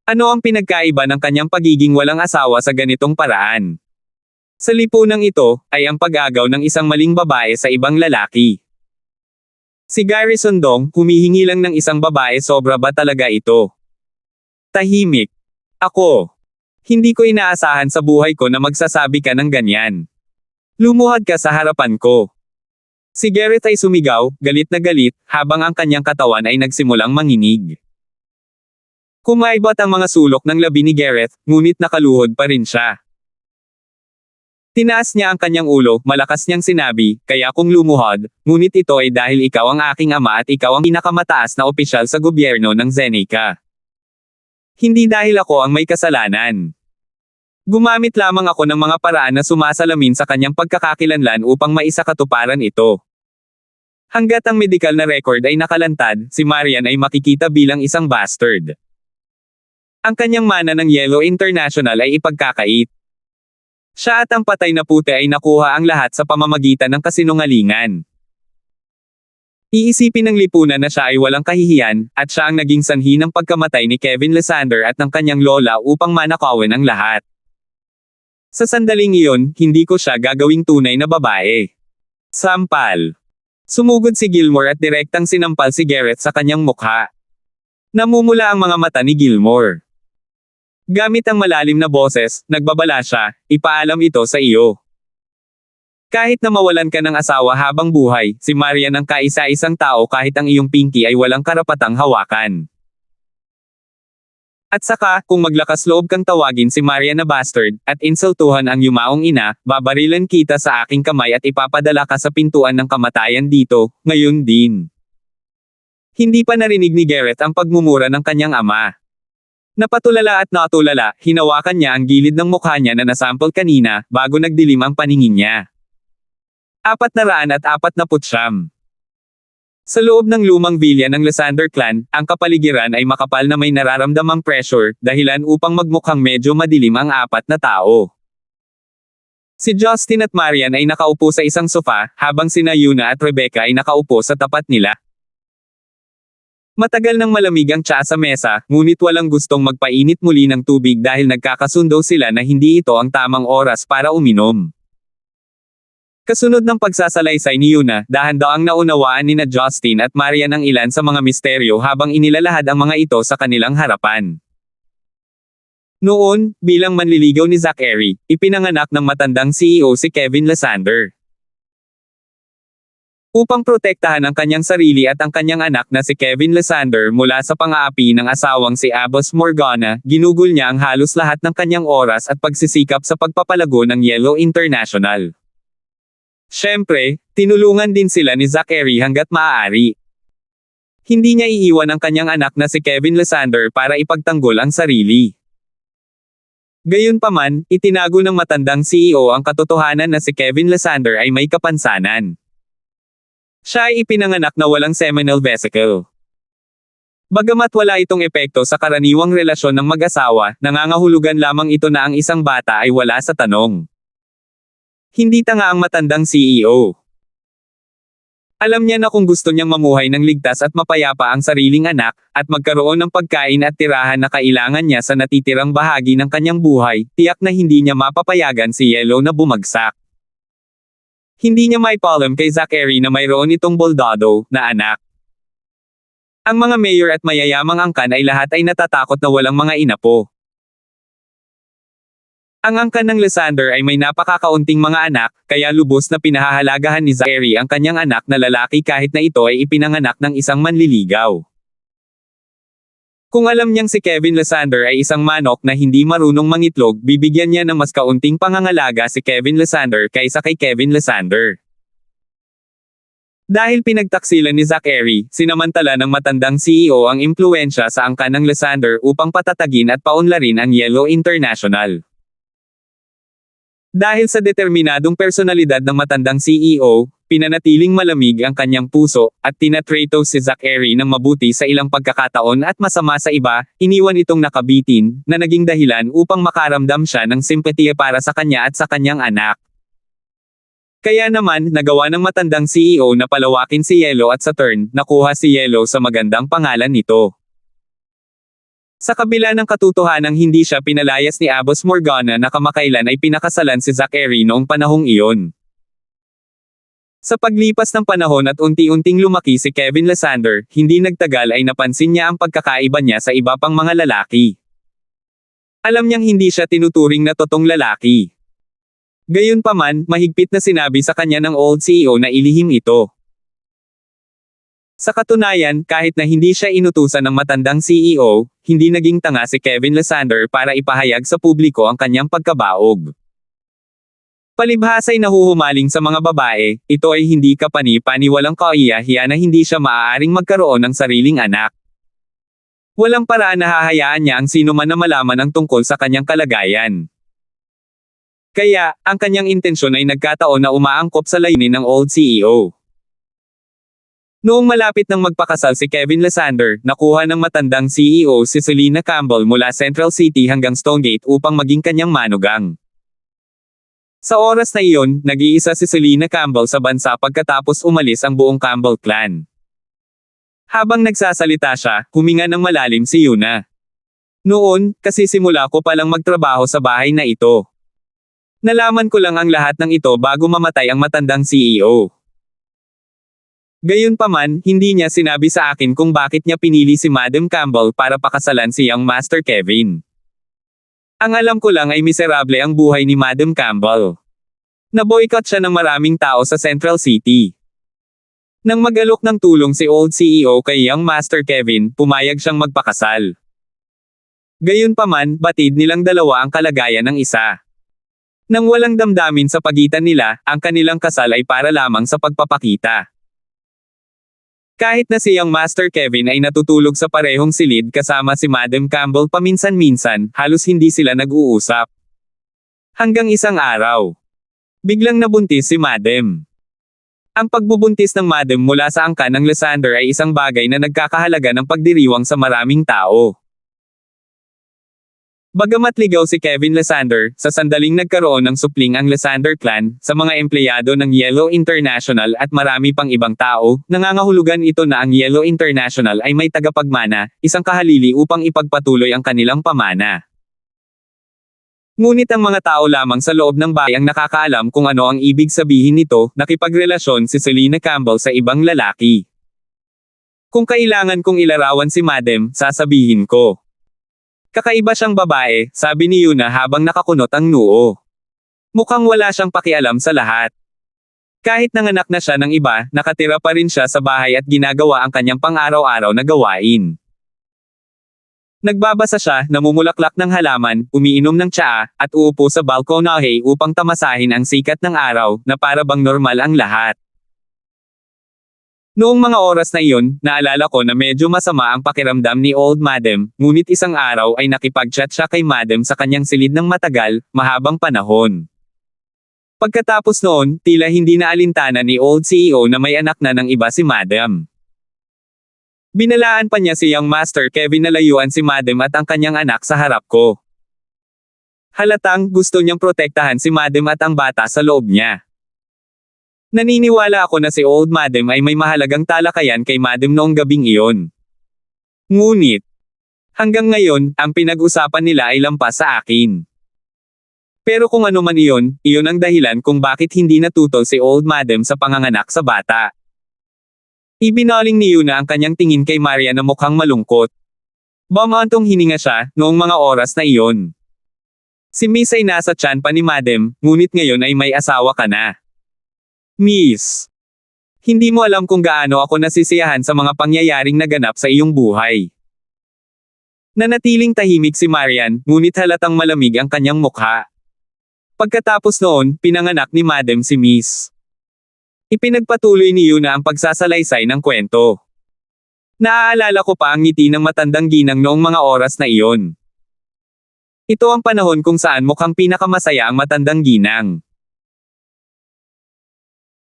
Ano ang pinagkaiba ng kanyang pagiging walang asawa sa ganitong paraan? Sa lipunang ito, ay ang pag-agaw ng isang maling babae sa ibang lalaki. Si Garrison Dong, humihingi lang ng isang babae, sobra ba talaga ito? Tahimik. Ako. Hindi ko inaasahan sa buhay ko na magsasabi ka ng ganyan. Lumuhad ka sa harapan ko. Si Gareth ay sumigaw, galit na galit, habang ang kanyang katawan ay nagsimulang manginig. Kumaibot ang mga sulok ng labi ni Gareth, ngunit nakaluhod pa rin siya. Tinaas niya ang kanyang ulo, malakas niyang sinabi, kaya kung lumuhod, ngunit ito ay dahil ikaw ang aking ama at ikaw ang pinakamataas na opisyal sa gobyerno ng Zeneca. Hindi dahil ako ang may kasalanan. Gumamit lamang ako ng mga paraan na sumasalamin sa kanyang pagkakakilanlan upang maisakatuparan ito. Hanggat ang medikal na record ay nakalantad, si Marian ay makikita bilang isang bastard. Ang kanyang mana ng Yellow International ay ipagkakait. Siya at ang patay na puti ay nakuha ang lahat sa pamamagitan ng kasinungalingan. Iisipin ng lipunan na siya ay walang kahihiyan, at siya ang naging sanhi ng pagkamatay ni Kevin Lysander at ng kanyang lola upang manakawin ang lahat. Sa sandaling iyon, hindi ko siya gagawing tunay na babae. Sampal. Sumugod si Gilmore at direktang sinampal si Gareth sa kanyang mukha. Namumula ang mga mata ni Gilmore. Gamit ang malalim na boses, nagbabala siya, ipaalam ito sa iyo. Kahit na mawalan ka ng asawa habang buhay, si Marian ang kaisa-isang tao kahit ang iyong pinky ay walang karapatang hawakan. At saka, kung maglakas loob kang tawagin si Marian na bastard, at insultuhan ang yumaong ina, babarilan kita sa aking kamay at ipapadala ka sa pintuan ng kamatayan dito, ngayon din. Hindi pa narinig ni Gareth ang pagmumura ng kanyang ama. Napatulala at natulala, hinawakan niya ang gilid ng mukha niya na nasample kanina, bago nagdilim ang paningin niya. 449. Sa loob ng lumang vilya ng Lysander clan, ang kapaligiran ay makapal na may nararamdamang pressure, dahilan upang magmukhang medyo madilim ang apat na tao. Si Justin at Marian ay nakaupo sa isang sofa, habang sina Yuna at Rebecca ay nakaupo sa tapat nila. Matagal nang malamig ang tsaa sa mesa, ngunit walang gustong magpainit muli ng tubig dahil nagkakasundo sila na hindi ito ang tamang oras para uminom. Kasunod ng pagsasalaysay ni Yuna, dahan-daang naunawaan nina Justin at Marian ang ilan sa mga misteryo habang inilalahad ang mga ito sa kanilang harapan. Noon, bilang manliligaw ni Zachary, ipinanganak ng matandang CEO si Kevin Lysander. Upang protektahan ang kanyang sarili at ang kanyang anak na si Kevin Lysander mula sa pang-aapi ng asawang si Abbas Morgana, ginugol niya ang halos lahat ng kanyang oras at pagsisikap sa pagpapalago ng Yellow International. Siyempre, tinulungan din sila ni Zachary hanggat maaari. Hindi niya iiwan ang kanyang anak na si Kevin Lysander para ipagtanggol ang sarili. Gayunpaman, itinago ng matandang CEO ang katotohanan na si Kevin Lysander ay may kapansanan. Siya ay ipinanganak na walang seminal vesicle. Bagamat wala itong epekto sa karaniwang relasyon ng mag-asawa, nangangahulugan lamang ito na ang isang bata ay wala sa tanong. Hindi tanga ang matandang CEO. Alam niya na kung gusto niyang mamuhay ng ligtas at mapayapa ang sariling anak, at magkaroon ng pagkain at tirahan na kailangan niya sa natitirang bahagi ng kanyang buhay, tiyak na hindi niya mapapayagan si Yellow na bumagsak. Hindi niya maipalam kay Zachary na mayroon itong boldado na anak. Ang mga mayor at mayayamang angkan ay lahat ay natatakot na walang mga inapo. Ang angkan ng Lysander ay may napakakaunting mga anak, kaya lubos na pinahahalagahan ni Zachary ang kanyang anak na lalaki kahit na ito ay ipinanganak ng isang manliligaw. Kung alam niyang si Kevin Lysander ay isang manok na hindi marunong mangitlog, bibigyan niya ng mas kaunting pangangalaga si Kevin Lysander kaysa kay Kevin Lysander. Dahil pinagtaksilan ni Zachary, sinamantala ng matandang CEO ang impluwensya sa angkan ng Lysander upang patatagin at paunlarin ang Yellow International. Dahil sa determinadong personalidad ng matandang CEO, pinanatiling malamig ang kanyang puso, at tinatrato si Zachary ng mabuti sa ilang pagkakataon at masama sa iba, iniwan itong nakabitin, na naging dahilan upang makaramdam siya ng simpatiya para sa kanya at sa kanyang anak. Kaya naman, nagawa ng matandang CEO na palawakin si Yellow at sa turn, nakuha si Yellow sa magandang pangalan nito. Sa kabila ng katotohanang hindi siya pinalayas ni Abbas Morgana na kamakailan ay pinakasalan si Zachary noong panahong iyon. Sa paglipas ng panahon at unti-unting lumaki si Kevin Lysander, hindi nagtagal ay napansin niya ang pagkakaiba niya sa iba pang mga lalaki. Alam niyang hindi siya tinuturing na totoong lalaki. Gayunpaman, mahigpit na sinabi sa kanya ng old CEO na ilihim ito. Sa katunayan, kahit na hindi siya inutusan ng matandang CEO, hindi naging tanga si Kevin Lysander para ipahayag sa publiko ang kanyang pagkabaog. Palibhasa'y nahuhumaling sa mga babae, ito ay hindi kapani-paniwalang kaiyahiya na hindi siya maaaring magkaroon ng sariling anak. Walang paraan na hahayaan niya ang sino man na malaman ang tungkol sa kanyang kalagayan. Kaya, ang kanyang intensyon ay nagkataon na umaangkop sa layunin ng old CEO. Noong malapit nang magpakasal si Kevin Lysander, nakuha ng matandang CEO si Selena Campbell mula Central City hanggang Stonegate upang maging kanyang manugang. Sa oras na iyon, nag-iisa si Selena Campbell sa bansa pagkatapos umalis ang buong Campbell clan. Habang nagsasalita siya, huminga ng malalim si Yuna. Noon, kasi simula ko palang magtrabaho sa bahay na ito. Nalaman ko lang ang lahat ng ito bago mamatay ang matandang CEO. Gayunpaman, hindi niya sinabi sa akin kung bakit niya pinili si Madam Campbell para pakasalan si Young Master Kevin. Ang alam ko lang ay miserable ang buhay ni Madam Campbell. Naboycott siya ng maraming tao sa Central City. Nang mag-alok ng tulong si old CEO kay Young Master Kevin, pumayag siyang magpakasal. Gayunpaman, batid nilang dalawa ang kalagayan ng isa. Nang walang damdamin sa pagitan nila, ang kanilang kasal ay para lamang sa pagpapakita. Kahit na si Young Master Kevin ay natutulog sa parehong silid kasama si Madam Campbell paminsan-minsan, halos hindi sila nag-uusap. Hanggang isang araw, biglang nabuntis si Madam. Ang pagbubuntis ng Madam mula sa angkan ng Lysander ay isang bagay na nagkakahalaga ng pagdiriwang sa maraming tao. Bagamat ligaw si Kevin Lysander, sa sandaling nagkaroon ng supling ang Lysander clan, sa mga empleyado ng Yellow International at marami pang ibang tao, nangangahulugan ito na ang Yellow International ay may tagapagmana, isang kahalili upang ipagpatuloy ang kanilang pamana. Ngunit ang mga tao lamang sa loob ng bayang nakakaalam kung ano ang ibig sabihin nito, nakipagrelasyon si Selena Campbell sa ibang lalaki. Kung kailangan kong ilarawan si Madam, sasabihin ko. Kakaiba siyang babae, sabi ni Yuna habang nakakunot ang noo. Mukhang wala siyang pakialam sa lahat. Kahit nanganak na siya ng iba, nakatira pa rin siya sa bahay at ginagawa ang kanyang pang-araw-araw na gawain. Nagbabasa siya, namumulaklak ng halaman, umiinom ng tsaa, at uupo sa balkonahe upang tamasahin ang sikat ng araw, na para bang normal ang lahat. Noong mga oras na iyon, naalala ko na medyo masama ang pakiramdam ni Old Madam, ngunit isang araw ay nakipag-chat siya kay Madam sa kanyang silid ng matagal, mahabang panahon. Pagkatapos noon, tila hindi na alintana ni Old CEO na may anak na ng iba si Madam. Binalaan pa niya si Young Master Kevin na layuan si Madam at ang kanyang anak sa harap ko. Halatang gusto niyang protektahan si Madam at ang bata sa loob niya. Naniniwala ako na si Old Madam ay may mahalagang talakayan kay Madam noong gabing iyon. Ngunit, hanggang ngayon, ang pinag-usapan nila ay lampas sa akin. Pero kung ano man iyon ang dahilan kung bakit hindi natutol si Old Madam sa panganganak sa bata. Ibinaling ni Yuna ang kanyang tingin kay Maria na mukhang malungkot. Bumantong hininga siya, noong mga oras na iyon. Si Miss ay nasa tiyan pa ni Madam, ngunit ngayon ay may asawa ka na. Miss, hindi mo alam kung gaano ako nasisiyahan sa mga pangyayaring naganap sa iyong buhay. Nanatiling tahimik si Marian, ngunit halatang malamig ang kanyang mukha. Pagkatapos noon, pinanganak ni Madam si Miss. Ipinagpatuloy ni Yuna ang pagsasalaysay ng kwento. Naaalala ko pa ang ngiti ng matandang ginang noong mga oras na iyon. Ito ang panahon kung saan mukhang pinakamasaya ang matandang ginang.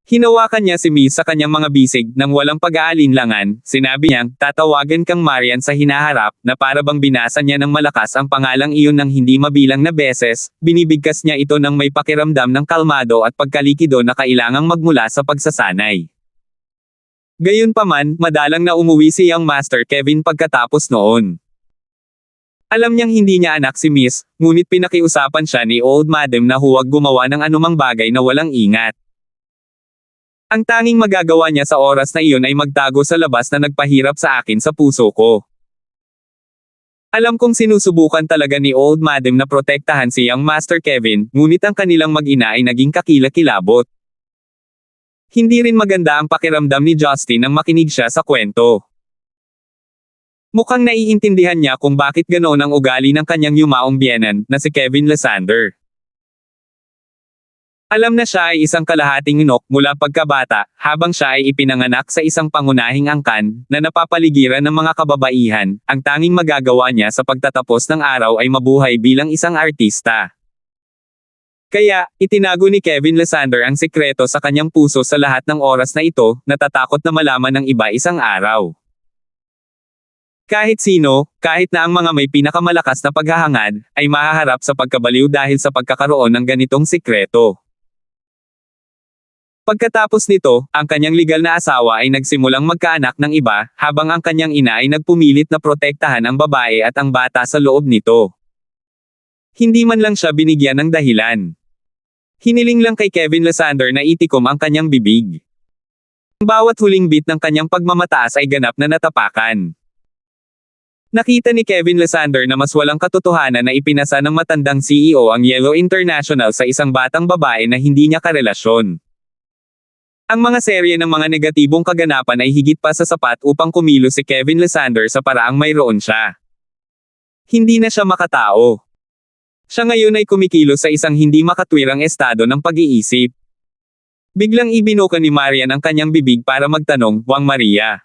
Hinawakan niya si Miss sa kanyang mga bisig nang walang pag-aalinlangan, sinabi niyang, tatawagan kang Marian sa hinaharap, na para bang binasa niya ng malakas ang pangalang iyon ng hindi mabilang na beses, binibigkas niya ito ng may pakiramdam ng kalmado at pagkalikido na kailangang magmula sa pagsasanay. Gayunpaman, madalang na umuwi si Young Master Kevin pagkatapos noon. Alam niyang hindi niya anak si Miss, ngunit pinakiusapan siya ni Old Madam na huwag gumawa ng anumang bagay na walang ingat. Ang tanging magagawa niya sa oras na iyon ay magtago sa labas na nagpahirap sa akin sa puso ko. Alam kong sinusubukan talaga ni Old Madam na protektahan si Young Master Kevin, ngunit ang kanilang mag-ina ay naging kakilakilabot. Hindi rin maganda ang pakiramdam ni Justin nang makinig siya sa kwento. Mukhang naiintindihan niya kung bakit ganoon ang ugali ng kanyang yumaong biyenan, na si Kevin Lysander. Alam na siya ay isang kalahating inok mula pagkabata, habang siya ay ipinanganak sa isang pangunahing angkan, na napapaligiran ng mga kababaihan, ang tanging magagawa niya sa pagtatapos ng araw ay mabuhay bilang isang artista. Kaya, itinago ni Kevin Lysander ang sikreto sa kanyang puso sa lahat ng oras na ito, natatakot na malaman ng iba isang araw. Kahit sino, kahit na ang mga may pinakamalakas na paghahangad, ay mahaharap sa pagkabaliw dahil sa pagkakaroon ng ganitong sikreto. Pagkatapos nito, ang kanyang legal na asawa ay nagsimulang magkaanak ng iba, habang ang kanyang ina ay nagpumilit na protektahan ang babae at ang bata sa loob nito. Hindi man lang siya binigyan ng dahilan. Hiniling lang kay Kevin Lysander na itikom ang kanyang bibig. Ang bawat huling bit ng kanyang pagmamataas ay ganap na natapakan. Nakita ni Kevin Lysander na mas walang katotohanan na ipinasa ng matandang CEO ang Yellow International sa isang batang babae na hindi niya karelasyon. Ang mga serye ng mga negatibong kaganapan ay higit pa sa sapat upang kumilos si Kevin Lysander sa paraang mayroon siya. Hindi na siya makatao. Siya ngayon ay kumikilos sa isang hindi makatwirang estado ng pag-iisip. Biglang ibinuka ni Marian ang kanyang bibig para magtanong, Wang Maria.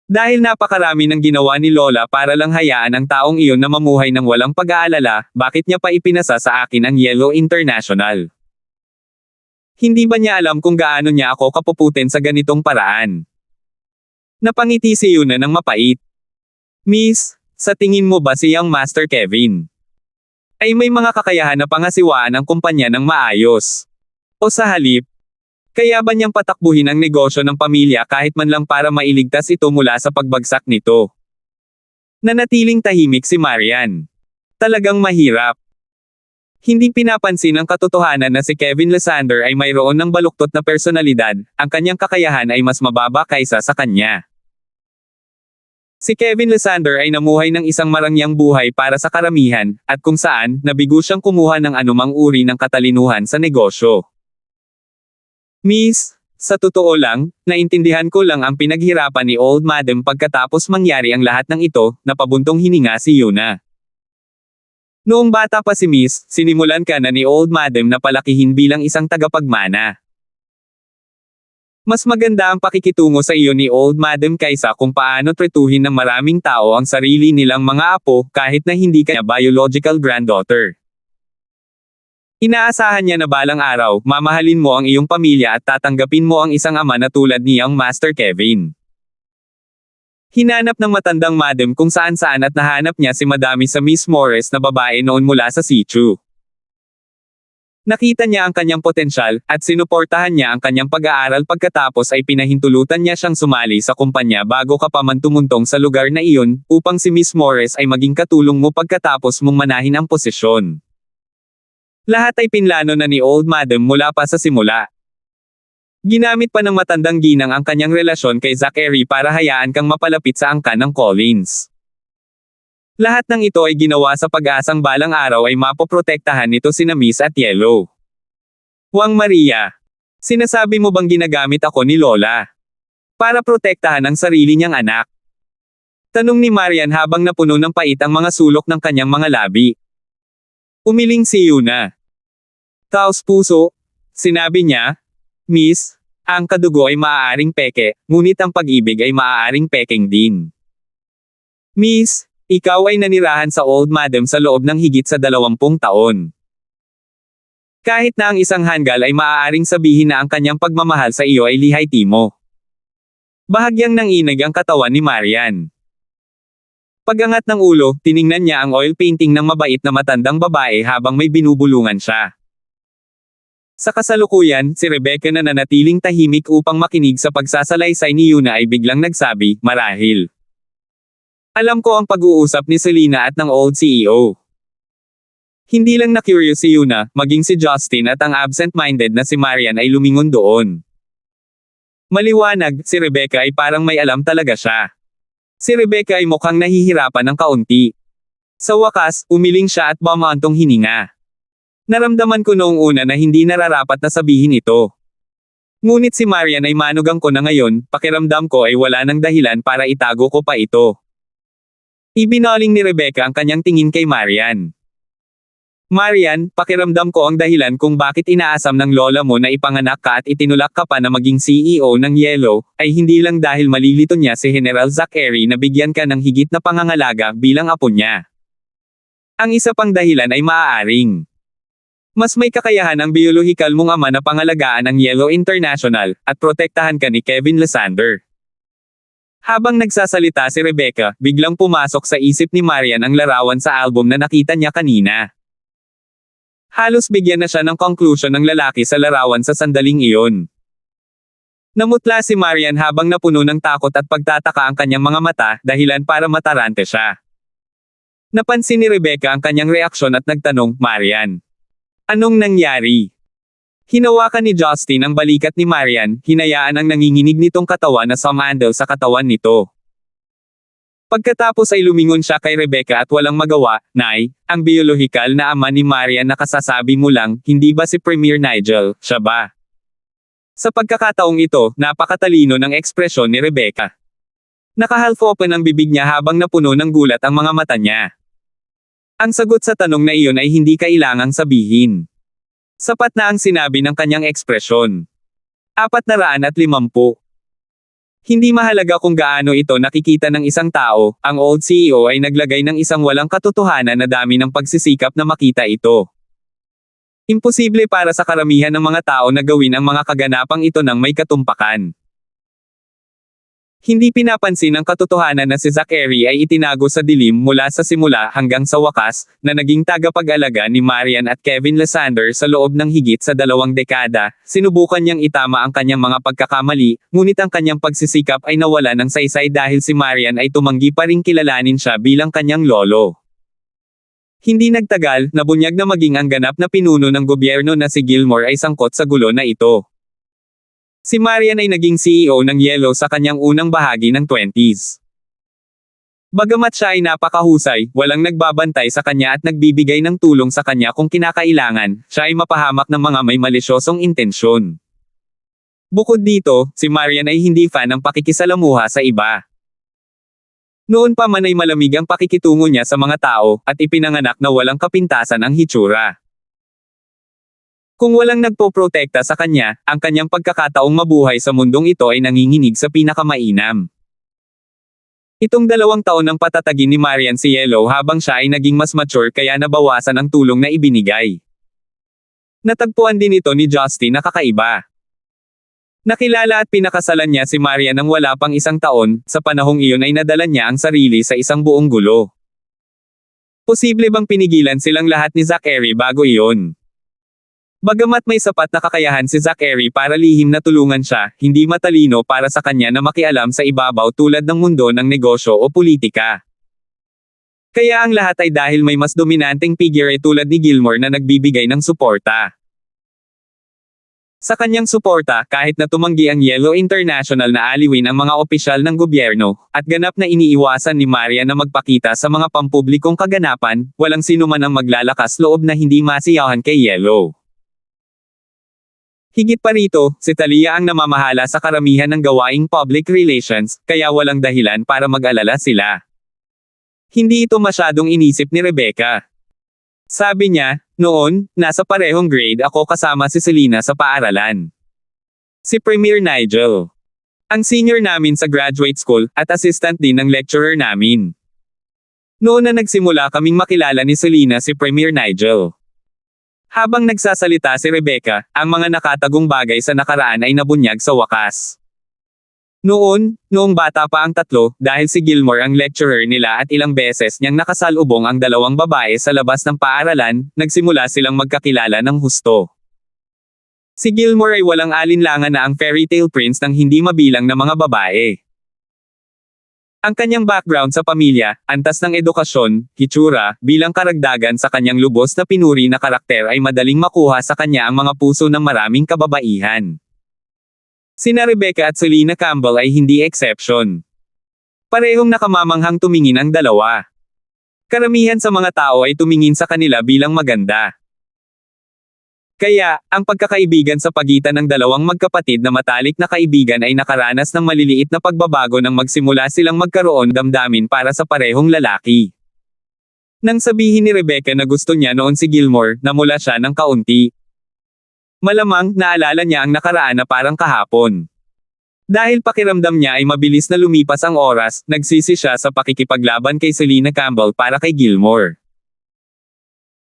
Dahil napakarami ng ginawa ni Lola para lang hayaan ang taong iyon na mamuhay ng walang pag-aalala, bakit niya pa ipinasa sa akin ang Yellow International? Hindi ba niya alam kung gaano niya ako kapuputin sa ganitong paraan? Napangiti si Yuna ng mapait. Miss, sa tingin mo ba si Young Master Kevin? ay may mga kakayahan na pangasiwaan ang kumpanya ng maayos. O sa halip, kaya ba niyang patakbuhin ang negosyo ng pamilya kahit man lang para mailigtas ito mula sa pagbagsak nito? Nanatiling tahimik si Marian. Talagang mahirap. Hindi pinapansin ang katotohanan na si Kevin Lysander ay mayroon ng baluktot na personalidad, ang kanyang kakayahan ay mas mababa kaysa sa kanya. Si Kevin Lysander ay namuhay ng isang marangyang buhay para sa karamihan, at kung saan, nabigo siyang kumuha ng anumang uri ng katalinuhan sa negosyo. Miss, sa totoo lang, naintindihan ko lang ang pinaghirapan ni Old Madam pagkatapos mangyari ang lahat ng ito, napabuntong hininga si Yuna. Noong bata pa si Miss, sinimulan ka na ni Old Madam na palakihin bilang isang tagapagmana. Mas maganda ang pakikitungo sa iyo ni Old Madam kaysa kung paano tretuhin ng maraming tao ang sarili nilang mga apo kahit na hindi kanya biological granddaughter. Inaasahan niya na balang araw, mamahalin mo ang iyong pamilya at tatanggapin mo ang isang ama na tulad niyang Master Kevin. Hinanap ng matandang madam kung saan-saan at nahanap niya si Madami sa Miss Morris na babae noon mula sa Sichu. Nakita niya ang kanyang potensyal, at sinuportahan niya ang kanyang pag-aaral pagkatapos ay pinahintulutan niya siyang sumali sa kumpanya bago ka pa man tumuntong sa lugar na iyon, upang si Miss Morris ay maging katulong mo pagkatapos mong manahin ang posisyon. Lahat ay pinlano na ni Old Madam mula pa sa simula. Ginamit pa ng matandang ginang ang kanyang relasyon kay Zachary para hayaan kang mapalapit sa angkan ng Collins. Lahat ng ito ay ginawa sa pag-asang balang araw ay mapoprotektahan nito sina Miss at Yellow. Wang Maria, sinasabi mo bang ginagamit ako ni Lola para protektahan ang sarili niyang anak? Tanong ni Marian habang napuno ng pait ang mga sulok ng kanyang mga labi. Umiling si Yuna. Taos puso, sinabi niya, Miss, ang kadugo ay maaaring peke, ngunit ang pag-ibig ay maaaring pekeng din. Miss, ikaw ay nanirahan sa Old Madam sa loob ng higit sa 20 taon. Kahit na ang isang hanggal ay maaaring sabihin na ang kanyang pagmamahal sa iyo ay lihay-timo. Bahagyang nanginig ang katawan ni Marian. Pagangat ng ulo, tiningnan niya ang oil painting ng mabait na matandang babae habang may binubulungan siya. Sa kasalukuyan, si Rebecca na nanatiling tahimik upang makinig sa pagsasalaysay ni Yuna ay biglang nagsabi, marahil. Alam ko ang pag-uusap ni Selena at ng old CEO. Hindi lang na-curious si Yuna, maging si Justin at ang absent-minded na si Marian ay lumingon doon. Maliwanag, si Rebecca ay parang may alam talaga siya. Si Rebecca ay mukhang nahihirapan ng kaunti. Sa wakas, umiling siya at bumantong hininga. Naramdaman ko noong una na hindi nararapat na sabihin ito. Ngunit si Marian ay manugang ko na ngayon, pakiramdam ko ay wala nang dahilan para itago ko pa ito. Ibinaling ni Rebecca ang kanyang tingin kay Marian. Marian, pakiramdam ko ang dahilan kung bakit inaasam ng lola mo na ipanganak ka at itinulak ka pa na maging CEO ng Yellow, ay hindi lang dahil malilito niya si General Zachary na bigyan ka ng higit na pangangalaga bilang apo niya. Ang isa pang dahilan ay maaaring mas may kakayahan ang biolohikal mong ama na pangalagaan ang Yellow International, at protektahan ka ni Kevin Lysander. Habang nagsasalita si Rebecca, biglang pumasok sa isip ni Marian ang larawan sa album na nakita niya kanina. Halos bigyan na siya ng conclusion ng lalaki sa larawan sa sandaling iyon. Namutla si Marian habang napuno ng takot at pagtataka ang kanyang mga mata, dahilan para matarante siya. Napansin ni Rebecca ang kanyang reaksyon at nagtanong, Marian, anong nangyari? Hinawakan ni Justin ang balikat ni Marian, hinayaan ang nanginginig nitong katawan na sumandal sa katawan nito. Pagkatapos ay lumingon siya kay Rebecca at walang magawa, Nay, ang biolohikal na ama ni Marian na kasasabi mo lang, hindi ba si Premier Nigel, siya ba? Sa pagkakataong ito, napakatalino ng ekspresyon ni Rebecca. Nakahalf open ang bibig niya habang napuno ng gulat ang mga mata niya. Ang sagot sa tanong na iyon ay hindi kailangang sabihin. Sapat na ang sinabi ng kanyang ekspresyon. 450. Hindi mahalaga kung gaano ito nakikita ng isang tao, ang old CEO ay naglagay ng isang walang katotohanan na dami ng pagsisikap na makita ito. Imposible para sa karamihan ng mga tao na gawin ang mga kaganapang ito ng may katumpakan. Hindi pinapansin ang katotohanan na si Zachary ay itinago sa dilim mula sa simula hanggang sa wakas, na naging tagapag-alaga ni Marian at Kevin Lysander sa loob ng higit sa 2 dekada. Sinubukan niyang itama ang kanyang mga pagkakamali, ngunit ang kanyang pagsisikap ay nawala ng saysay dahil si Marian ay tumanggi pa ring kilalanin siya bilang kanyang lolo. Hindi nagtagal, nabunyag na maging ang ganap na pinuno ng gobyerno na si Gilmore ay sangkot sa gulo na ito. Si Marian ay naging CEO ng Yellow sa kanyang unang bahagi ng 20s. Bagamat siya ay napakahusay, walang nagbabantay sa kanya at nagbibigay ng tulong sa kanya kung kinakailangan, siya ay mapahamak ng mga may malisyosong intensyon. Bukod dito, si Marian ay hindi fan ng pakikisalamuha sa iba. Noon pa man ay malamig ang pakikitungo niya sa mga tao, at ipinanganak na walang kapintasan ang hitsura. Kung walang nagpoprotekta sa kanya, ang kanyang pagkakataong mabuhay sa mundong ito ay nanginginig sa pinakamainam. Itong 2 taon ng patatagin ni Marian si Yellow habang siya ay naging mas mature kaya nabawasan ang tulong na ibinigay. Natagpuan din ito ni Justin na kakaiba. Nakilala at pinakasalan niya si Marian nang wala pang 1 taon, sa panahong iyon ay nadala niya ang sarili sa isang buong gulo. Posible bang pinigilan silang lahat ni Zachary bago iyon? Bagamat may sapat na kakayahan si Zachary para lihim na tulungan siya, hindi matalino para sa kanya na makialam sa ibabaw tulad ng mundo ng negosyo o politika. Kaya ang lahat ay dahil may mas dominanteng figure tulad ni Gilmore na nagbibigay ng suporta. Sa kanyang suporta, kahit na tumanggi ang Yellow International na aliwin ang mga opisyal ng gobyerno, at ganap na iniiwasan ni Marian na magpakita sa mga pampublikong kaganapan, walang sino man ang maglalakas loob na hindi masiyahan kay Yellow. Higit pa rito, si Talia ang namamahala sa karamihan ng gawaing public relations, kaya walang dahilan para mag-alala sila. Hindi ito masyadong inisip ni Rebecca. Sabi niya, noon, nasa parehong grade ako kasama si Selena sa paaralan. Si Premier Nigel. Ang senior namin sa graduate school, at assistant din ng lecturer namin. Noon na nagsimula kaming makilala ni Selena si Premier Nigel. Habang nagsasalita si Rebecca, ang mga nakatagong bagay sa nakaraan ay nabunyag sa wakas. Noong bata pa ang tatlo, dahil si Gilmore ang lecturer nila at ilang beses niyang nakasalubong ang 2 babae sa labas ng paaralan, nagsimula silang magkakilala ng husto. Si Gilmore ay walang alinlangan na ang fairy tale prince ng hindi mabilang na mga babae. Ang kanyang background sa pamilya, antas ng edukasyon, hitsura, bilang karagdagan sa kanyang lubos na pinuri na karakter ay madaling makuha sa kanya ang mga puso ng maraming kababaihan. Sina Rebecca at Selena Campbell ay hindi exception. Parehong nakamamanghang tumingin ang dalawa. Karamihan sa mga tao ay tumingin sa kanila bilang maganda. Kaya, ang pagkakaibigan sa pagitan ng 2 magkapatid na matalik na kaibigan ay nakaranas ng maliliit na pagbabago nang magsimula silang magkaroon damdamin para sa parehong lalaki. Nang sabihin ni Rebecca na gusto niya noon si Gilmore, namula siya ng kaunti. Malamang, naalala niya ang nakaraan na parang kahapon. Dahil pakiramdam niya ay mabilis na lumipas ang oras, nagsisi siya sa pakikipaglaban kay Selena Campbell para kay Gilmore.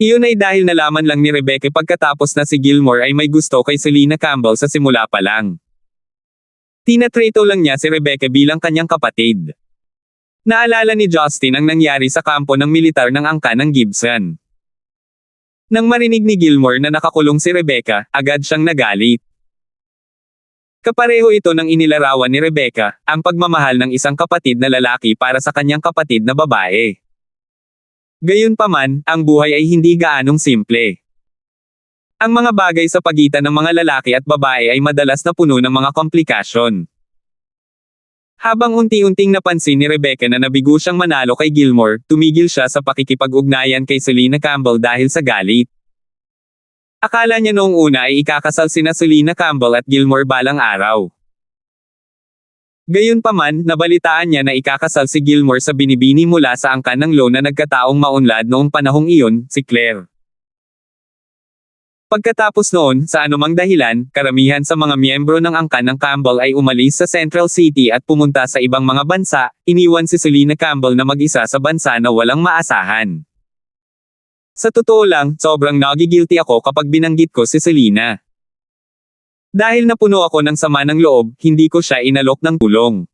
Iyon ay dahil nalaman lang ni Rebecca pagkatapos na si Gilmore ay may gusto kay Selena Campbell sa simula pa lang. Tinatrato lang niya si Rebecca bilang kanyang kapatid. Naalala ni Justin ang nangyari sa kampo ng militar ng angka ng Gibson. Nang marinig ni Gilmore na nakakulong si Rebecca, agad siyang nagalit. Kapareho ito ng inilarawan ni Rebecca, ang pagmamahal ng isang kapatid na lalaki para sa kanyang kapatid na babae. Gayunpaman, ang buhay ay hindi gaanong simple. Ang mga bagay sa pagitan ng mga lalaki at babae ay madalas na puno ng mga komplikasyon. Habang unti-unting napansin ni Rebecca na nabigo siyang manalo kay Gilmore, tumigil siya sa pakikipag-ugnayan kay Selena Campbell dahil sa galit. Akala niya noong una ay ikakasal sina Selena Campbell at Gilmore balang araw. Gayunpaman, nabalitaan niya na ikakasal si Gilmore sa binibini mula sa angkan ng law na nagkataong maunlad noong panahong iyon, si Claire. Pagkatapos noon, sa anumang dahilan, karamihan sa mga miyembro ng angkan ng Campbell ay umalis sa Central City at pumunta sa ibang mga bansa, iniwan si Selena Campbell na mag-isa sa bansa na walang maasahan. Sa totoo lang, sobrang nagigilty ako kapag binanggit ko si Selena. Dahil napuno ako ng sama ng loob, hindi ko siya inalok ng tulong.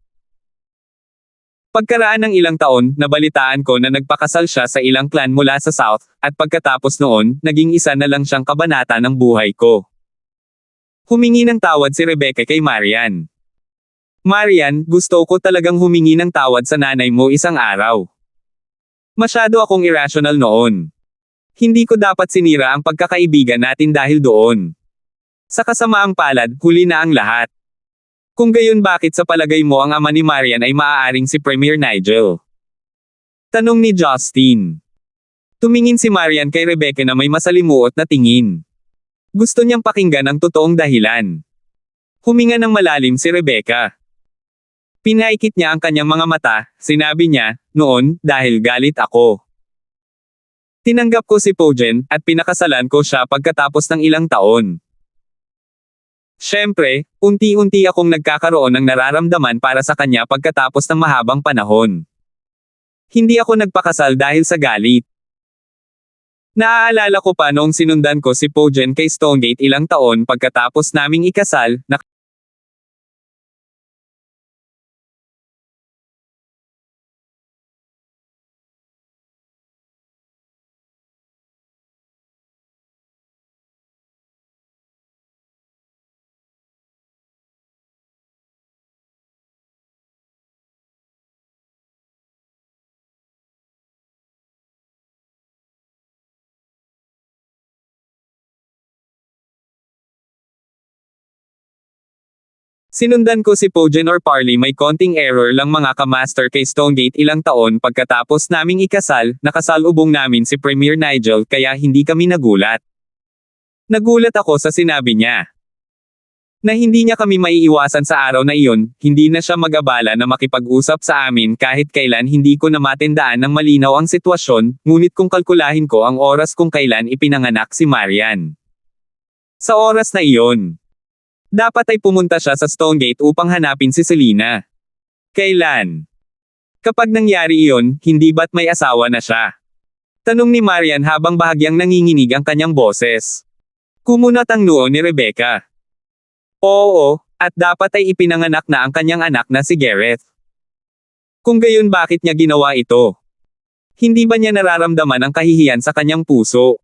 Pagkaraan ng ilang taon, nabalitaan ko na nagpakasal siya sa ilang clan mula sa South, at pagkatapos noon, naging isa na lang siyang kabanata ng buhay ko. Humingi ng tawad si Rebecca kay Marian. Marian, gusto ko talagang humingi ng tawad sa nanay mo isang araw. Masyado akong irrational noon. Hindi ko dapat sinira ang pagkakaibigan natin dahil doon. Sa kasamaang palad, huli na ang lahat. Kung gayon, bakit sa palagay mo ang ama ni Marian ay maaaring si Premier Nigel? Tanong ni Justin. Tumingin si Marian kay Rebecca na may masalimuot na tingin. Gusto niyang pakinggan ang totoong dahilan. Huminga ng malalim si Rebecca. Pinaikit niya ang kanyang mga mata, sinabi niya, noon, dahil galit ako. Tinanggap ko si Pojen, at pinakasalan ko siya pagkatapos ng ilang taon. Siyempre, unti-unti akong nagkakaroon ng nararamdaman para sa kanya pagkatapos ng mahabang panahon. Hindi ako nagpakasal dahil sa galit. Naaalala ko pa noong sinundan ko si Pojen kay Stonegate ilang taon pagkatapos naming ikasal, sinundan ko si Pojen or Parley, may konting error lang mga kamaster kay Stonegate ilang taon pagkatapos naming ikasal, nakasalubong namin si Premier Nigel kaya hindi kami nagulat. Nagulat ako sa sinabi niya. Na hindi niya kami maiiwasan sa araw na iyon, hindi na siya mag-abala na makipag-usap sa amin kahit kailan. Hindi ko na matindaan ng malinaw ang sitwasyon, ngunit kung kalkulahin ko ang oras kung kailan ipinanganak si Marian. Sa oras na iyon, dapat ay pumunta siya sa Stonegate upang hanapin si Selena. Kailan? Kapag nangyari iyon, hindi ba't may asawa na siya? Tanong ni Marian habang bahagyang nanginginig ang kanyang boses. Kumunat ang noo ni Rebecca. Oo, at dapat ay ipinanganak na ang kanyang anak na si Gareth. Kung gayon, bakit niya ginawa ito? Hindi ba niya nararamdaman ang kahihiyan sa kanyang puso?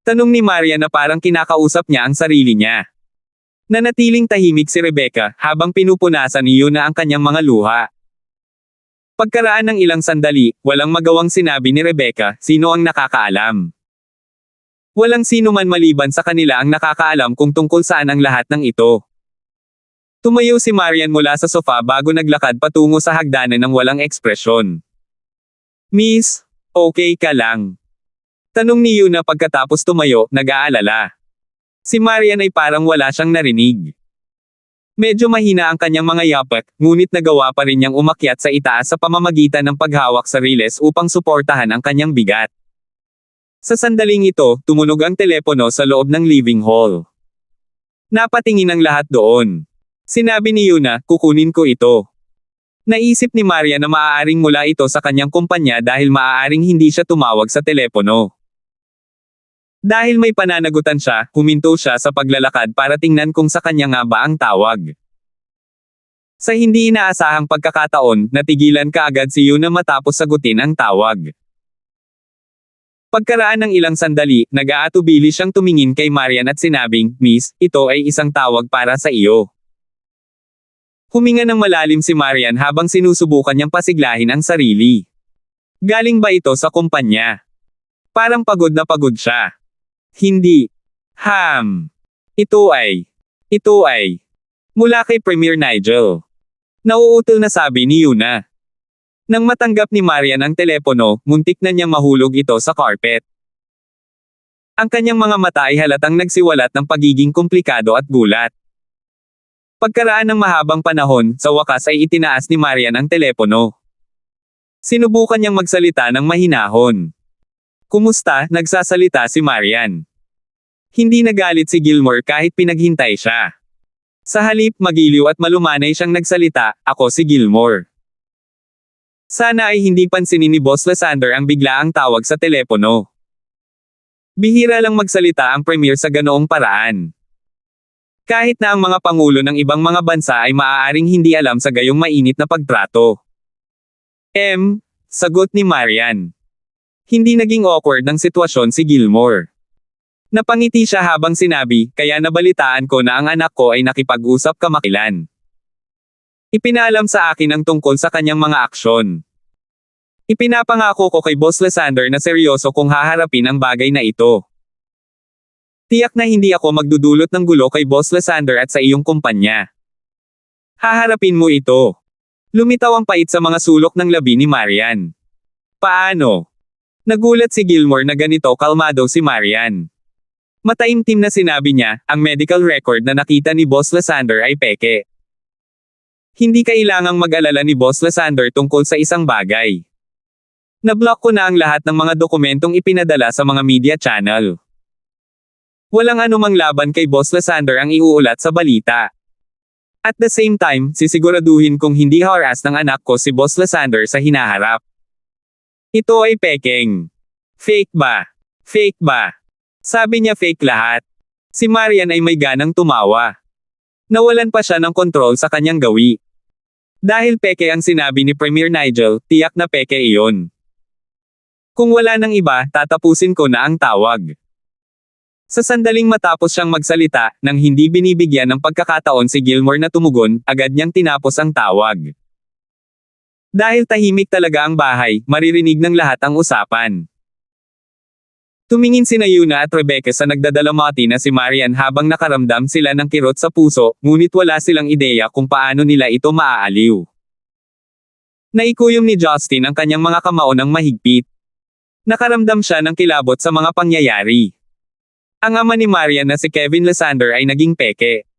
Tanong ni Marian na parang kinakausap niya ang sarili niya. Nanatiling tahimik si Rebecca habang pinupunasan ni Yuna ang kanyang mga luha. Pagkaraan ng ilang sandali, walang magawang sinabi ni Rebecca, sino ang nakakaalam? Walang sino man maliban sa kanila ang nakakaalam kung tungkol saan ang lahat ng ito. Tumayo si Marian mula sa sofa bago naglakad patungo sa hagdanan ng walang ekspresyon. Miss, okay ka lang? Tanong ni Yuna pagkatapos tumayo, nag-aalala. Si Marian ay parang wala siyang narinig. Medyo mahina ang kanyang mga yapak, ngunit nagawa pa rin niyang umakyat sa itaas sa pamamagitan ng paghawak sa riles upang suportahan ang kanyang bigat. Sa sandaling ito, tumunog ang telepono sa loob ng living hall. Napatingin ang lahat doon. Sinabi ni Yuna, kukunin ko ito. Naisip ni Marian na maaaring mula ito sa kanyang kumpanya dahil maaaring hindi siya tumawag sa telepono. Dahil may pananagutan siya, huminto siya sa paglalakad para tingnan kung sa kanya nga ba ang tawag. Sa hindi inaasahang pagkakataon, natigilan kaagad si Yuna matapos sagutin ang tawag. Pagkaraan ng ilang sandali, nag-aatubili siyang tumingin kay Marian at sinabing, Miss, ito ay isang tawag para sa iyo. Huminga ng malalim si Marian habang sinusubukan niyang pasiglahin ang sarili. Galing ba ito sa kumpanya? Parang pagod na pagod siya. Hindi. Ito ay. Mula kay Premier Nigel. Nauutal na sabi ni Yuna. Nang matanggap ni Marian ang telepono, muntik na niyang mahulog ito sa carpet. Ang kanyang mga mata ay halatang nagsiwalat ng pagiging komplikado at gulat. Pagkaraan ng mahabang panahon, sa wakas ay itinaas ni Marian ang telepono. Sinubukan niyang magsalita ng mahinahon. Kumusta? Nagsasalita si Marian. Hindi nagalit si Gilmore kahit pinaghintay siya. Sa halip, magiliw at malumanay siyang nagsalita, ako si Gilmore. Sana ay hindi pansinin ni Boss Lysander ang biglaang tawag sa telepono. Bihira lang magsalita ang Premier sa ganoong paraan. Kahit na ang mga pangulo ng ibang mga bansa ay maaaring hindi alam sa gayong mainit na pagtrato. Sagot ni Marian. Hindi naging awkward ng sitwasyon si Gilmore. Napangiti siya habang sinabi, kaya nabalitaan ko na ang anak ko ay nakipag-usap kamakilan. Ipinaalam sa akin ang tungkol sa kanyang mga aksyon. Ipinapangako ko kay Boss Lysander na seryoso kung haharapin ang bagay na ito. Tiyak na hindi ako magdudulot ng gulo kay Boss Lysander at sa iyong kumpanya. Haharapin mo ito. Lumitaw ang pait sa mga sulok ng labi ni Marian. Paano? Nagulat si Gilmore na ganito kalmado si Marian. Mataimtim na sinabi niya, ang medical record na nakita ni Boss Lysander ay peke. Hindi kailangang mag-alala ni Boss Lysander tungkol sa isang bagay. Nablock ko na ang lahat ng mga dokumentong ipinadala sa mga media channel. Walang anumang laban kay Boss Lysander ang iuulat sa balita. At the same time, sisiguraduhin kong hindi harass ng anak ko si Boss Lysander sa hinaharap. Ito ay pekeng. Fake ba? Fake ba? Sabi niya fake lahat. Si Marian ay may ganang tumawa. Nawalan pa siya ng kontrol sa kanyang gawi. Dahil peke ang sinabi ni Premier Nigel, tiyak na peke iyon. Kung wala nang iba, tatapusin ko na ang tawag. Sa sandaling matapos siyang magsalita, nang hindi binibigyan ng pagkakataon si Gilmore na tumugon, agad niyang tinapos ang tawag. Dahil tahimik talaga ang bahay, maririnig ng lahat ang usapan. Tumingin sina Yuna at Rebecca sa nagdadalamati na si Marian habang nakaramdam sila ng kirot sa puso, ngunit wala silang ideya kung paano nila ito maaaliw. Naikuyom ni Justin ang kanyang mga kamao ng mahigpit. Nakaramdam siya ng kilabot sa mga pangyayari. Ang ama ni Marian na si Kevin Lysander ay naging peke.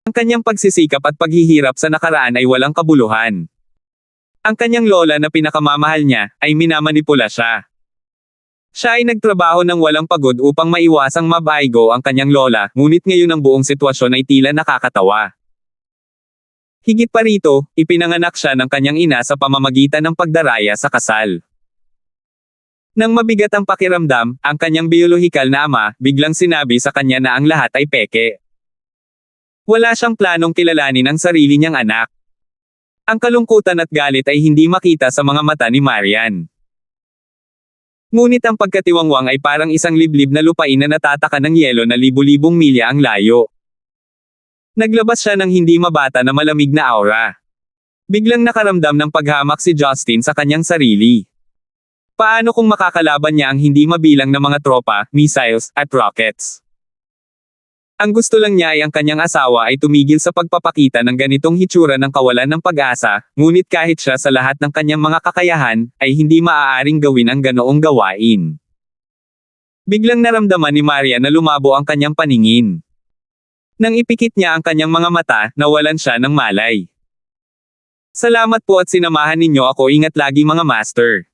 Ang kanyang pagsisikap at paghihirap sa nakaraan ay walang kabuluhan. Ang kanyang lola na pinakamamahal niya, ay minamanipula siya. Siya ay nagtrabaho ng walang pagod upang maiwasang mabaigo ang kanyang lola, ngunit ngayon ang buong sitwasyon ay tila nakakatawa. Higit pa rito, ipinanganak siya ng kanyang ina sa pamamagitan ng pagdaraya sa kasal. Nang mabigat ang pakiramdam, ang kanyang biolohikal na ama, biglang sinabi sa kanya na ang lahat ay peke. Wala siyang planong kilalanin ang sarili niyang anak. Ang kalungkutan at galit ay hindi makita sa mga mata ni Marian. Ngunit ang pagkatiwangwang ay parang isang liblib na lupain na natataka ng yelo na libu-libong milya ang layo. Naglabas siya ng hindi mabata na malamig na aura. Biglang nakaramdam ng paghamak si Justin sa kanyang sarili. Paano kung makakalaban niya ang hindi mabilang na mga tropa, missiles, at rockets? Ang gusto lang niya ay ang kanyang asawa ay tumigil sa pagpapakita ng ganitong hitsura ng kawalan ng pag-asa, ngunit kahit siya sa lahat ng kanyang mga kakayahan, ay hindi maaaring gawin ang ganoong gawain. Biglang naramdaman ni Maria na lumabo ang kanyang paningin. Nang ipikit niya ang kanyang mga mata, nawalan siya ng malay. Salamat po at sinamahan ninyo ako, ingat lagi mga master.